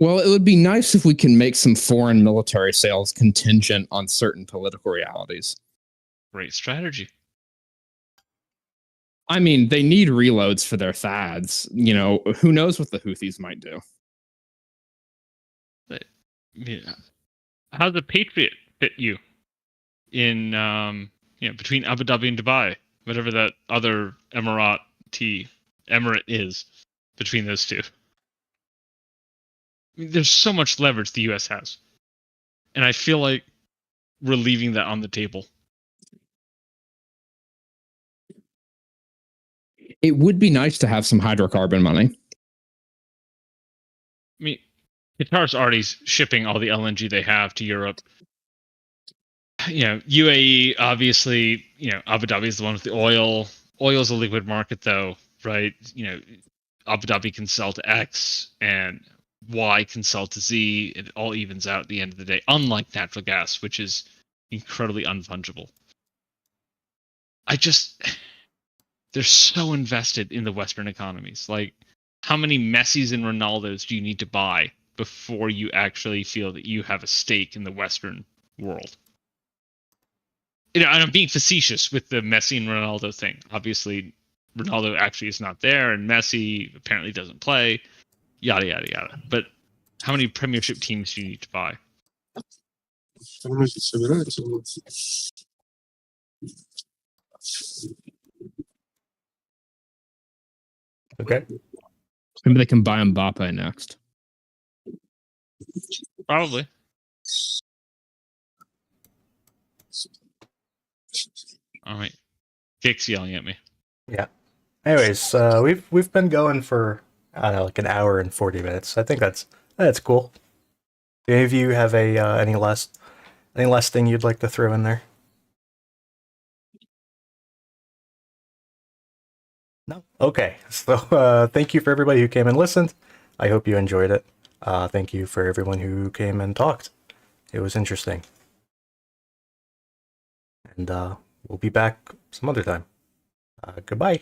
Well, it would be nice if we can make some foreign military sales contingent on certain political realities. Great strategy. I mean, they need reloads for their THAADs. You know, who knows what the Houthis might do? Yeah. How does the Patriot fit you in, between Abu Dhabi and Dubai, whatever that other emirate is between those two? I mean, there's so much leverage the U.S. has, and I feel like we're leaving that on the table. It would be nice to have some hydrocarbon money. I mean, Qatar's already shipping all the LNG they have to Europe. UAE, obviously, Abu Dhabi is the one with the oil. Oil is a liquid market, though, right? Abu Dhabi can sell to X, and Y can sell to Z. It all evens out at the end of the day, unlike natural gas, which is incredibly unfungible. They're so invested in the Western economies. Like, how many Messis and Ronaldos do you need to buy before you actually feel that you have a stake in the Western world? And I'm being facetious with the Messi and Ronaldo thing. Obviously, Ronaldo actually is not there, and Messi apparently doesn't play. Yada, yada, yada. But how many Premiership teams do you need to buy? Okay. Maybe they can buy Mbappe next. Probably. All right. Dick's yelling at me. Yeah. Anyways, we've been going for I don't know, like an hour and 40 minutes. I think that's cool. Do any of you have a any last thing you'd like to throw in there? No. Okay. So thank you for everybody who came and listened. I hope you enjoyed it. Thank you for everyone who came and talked. It was interesting. And we'll be back some other time. Goodbye.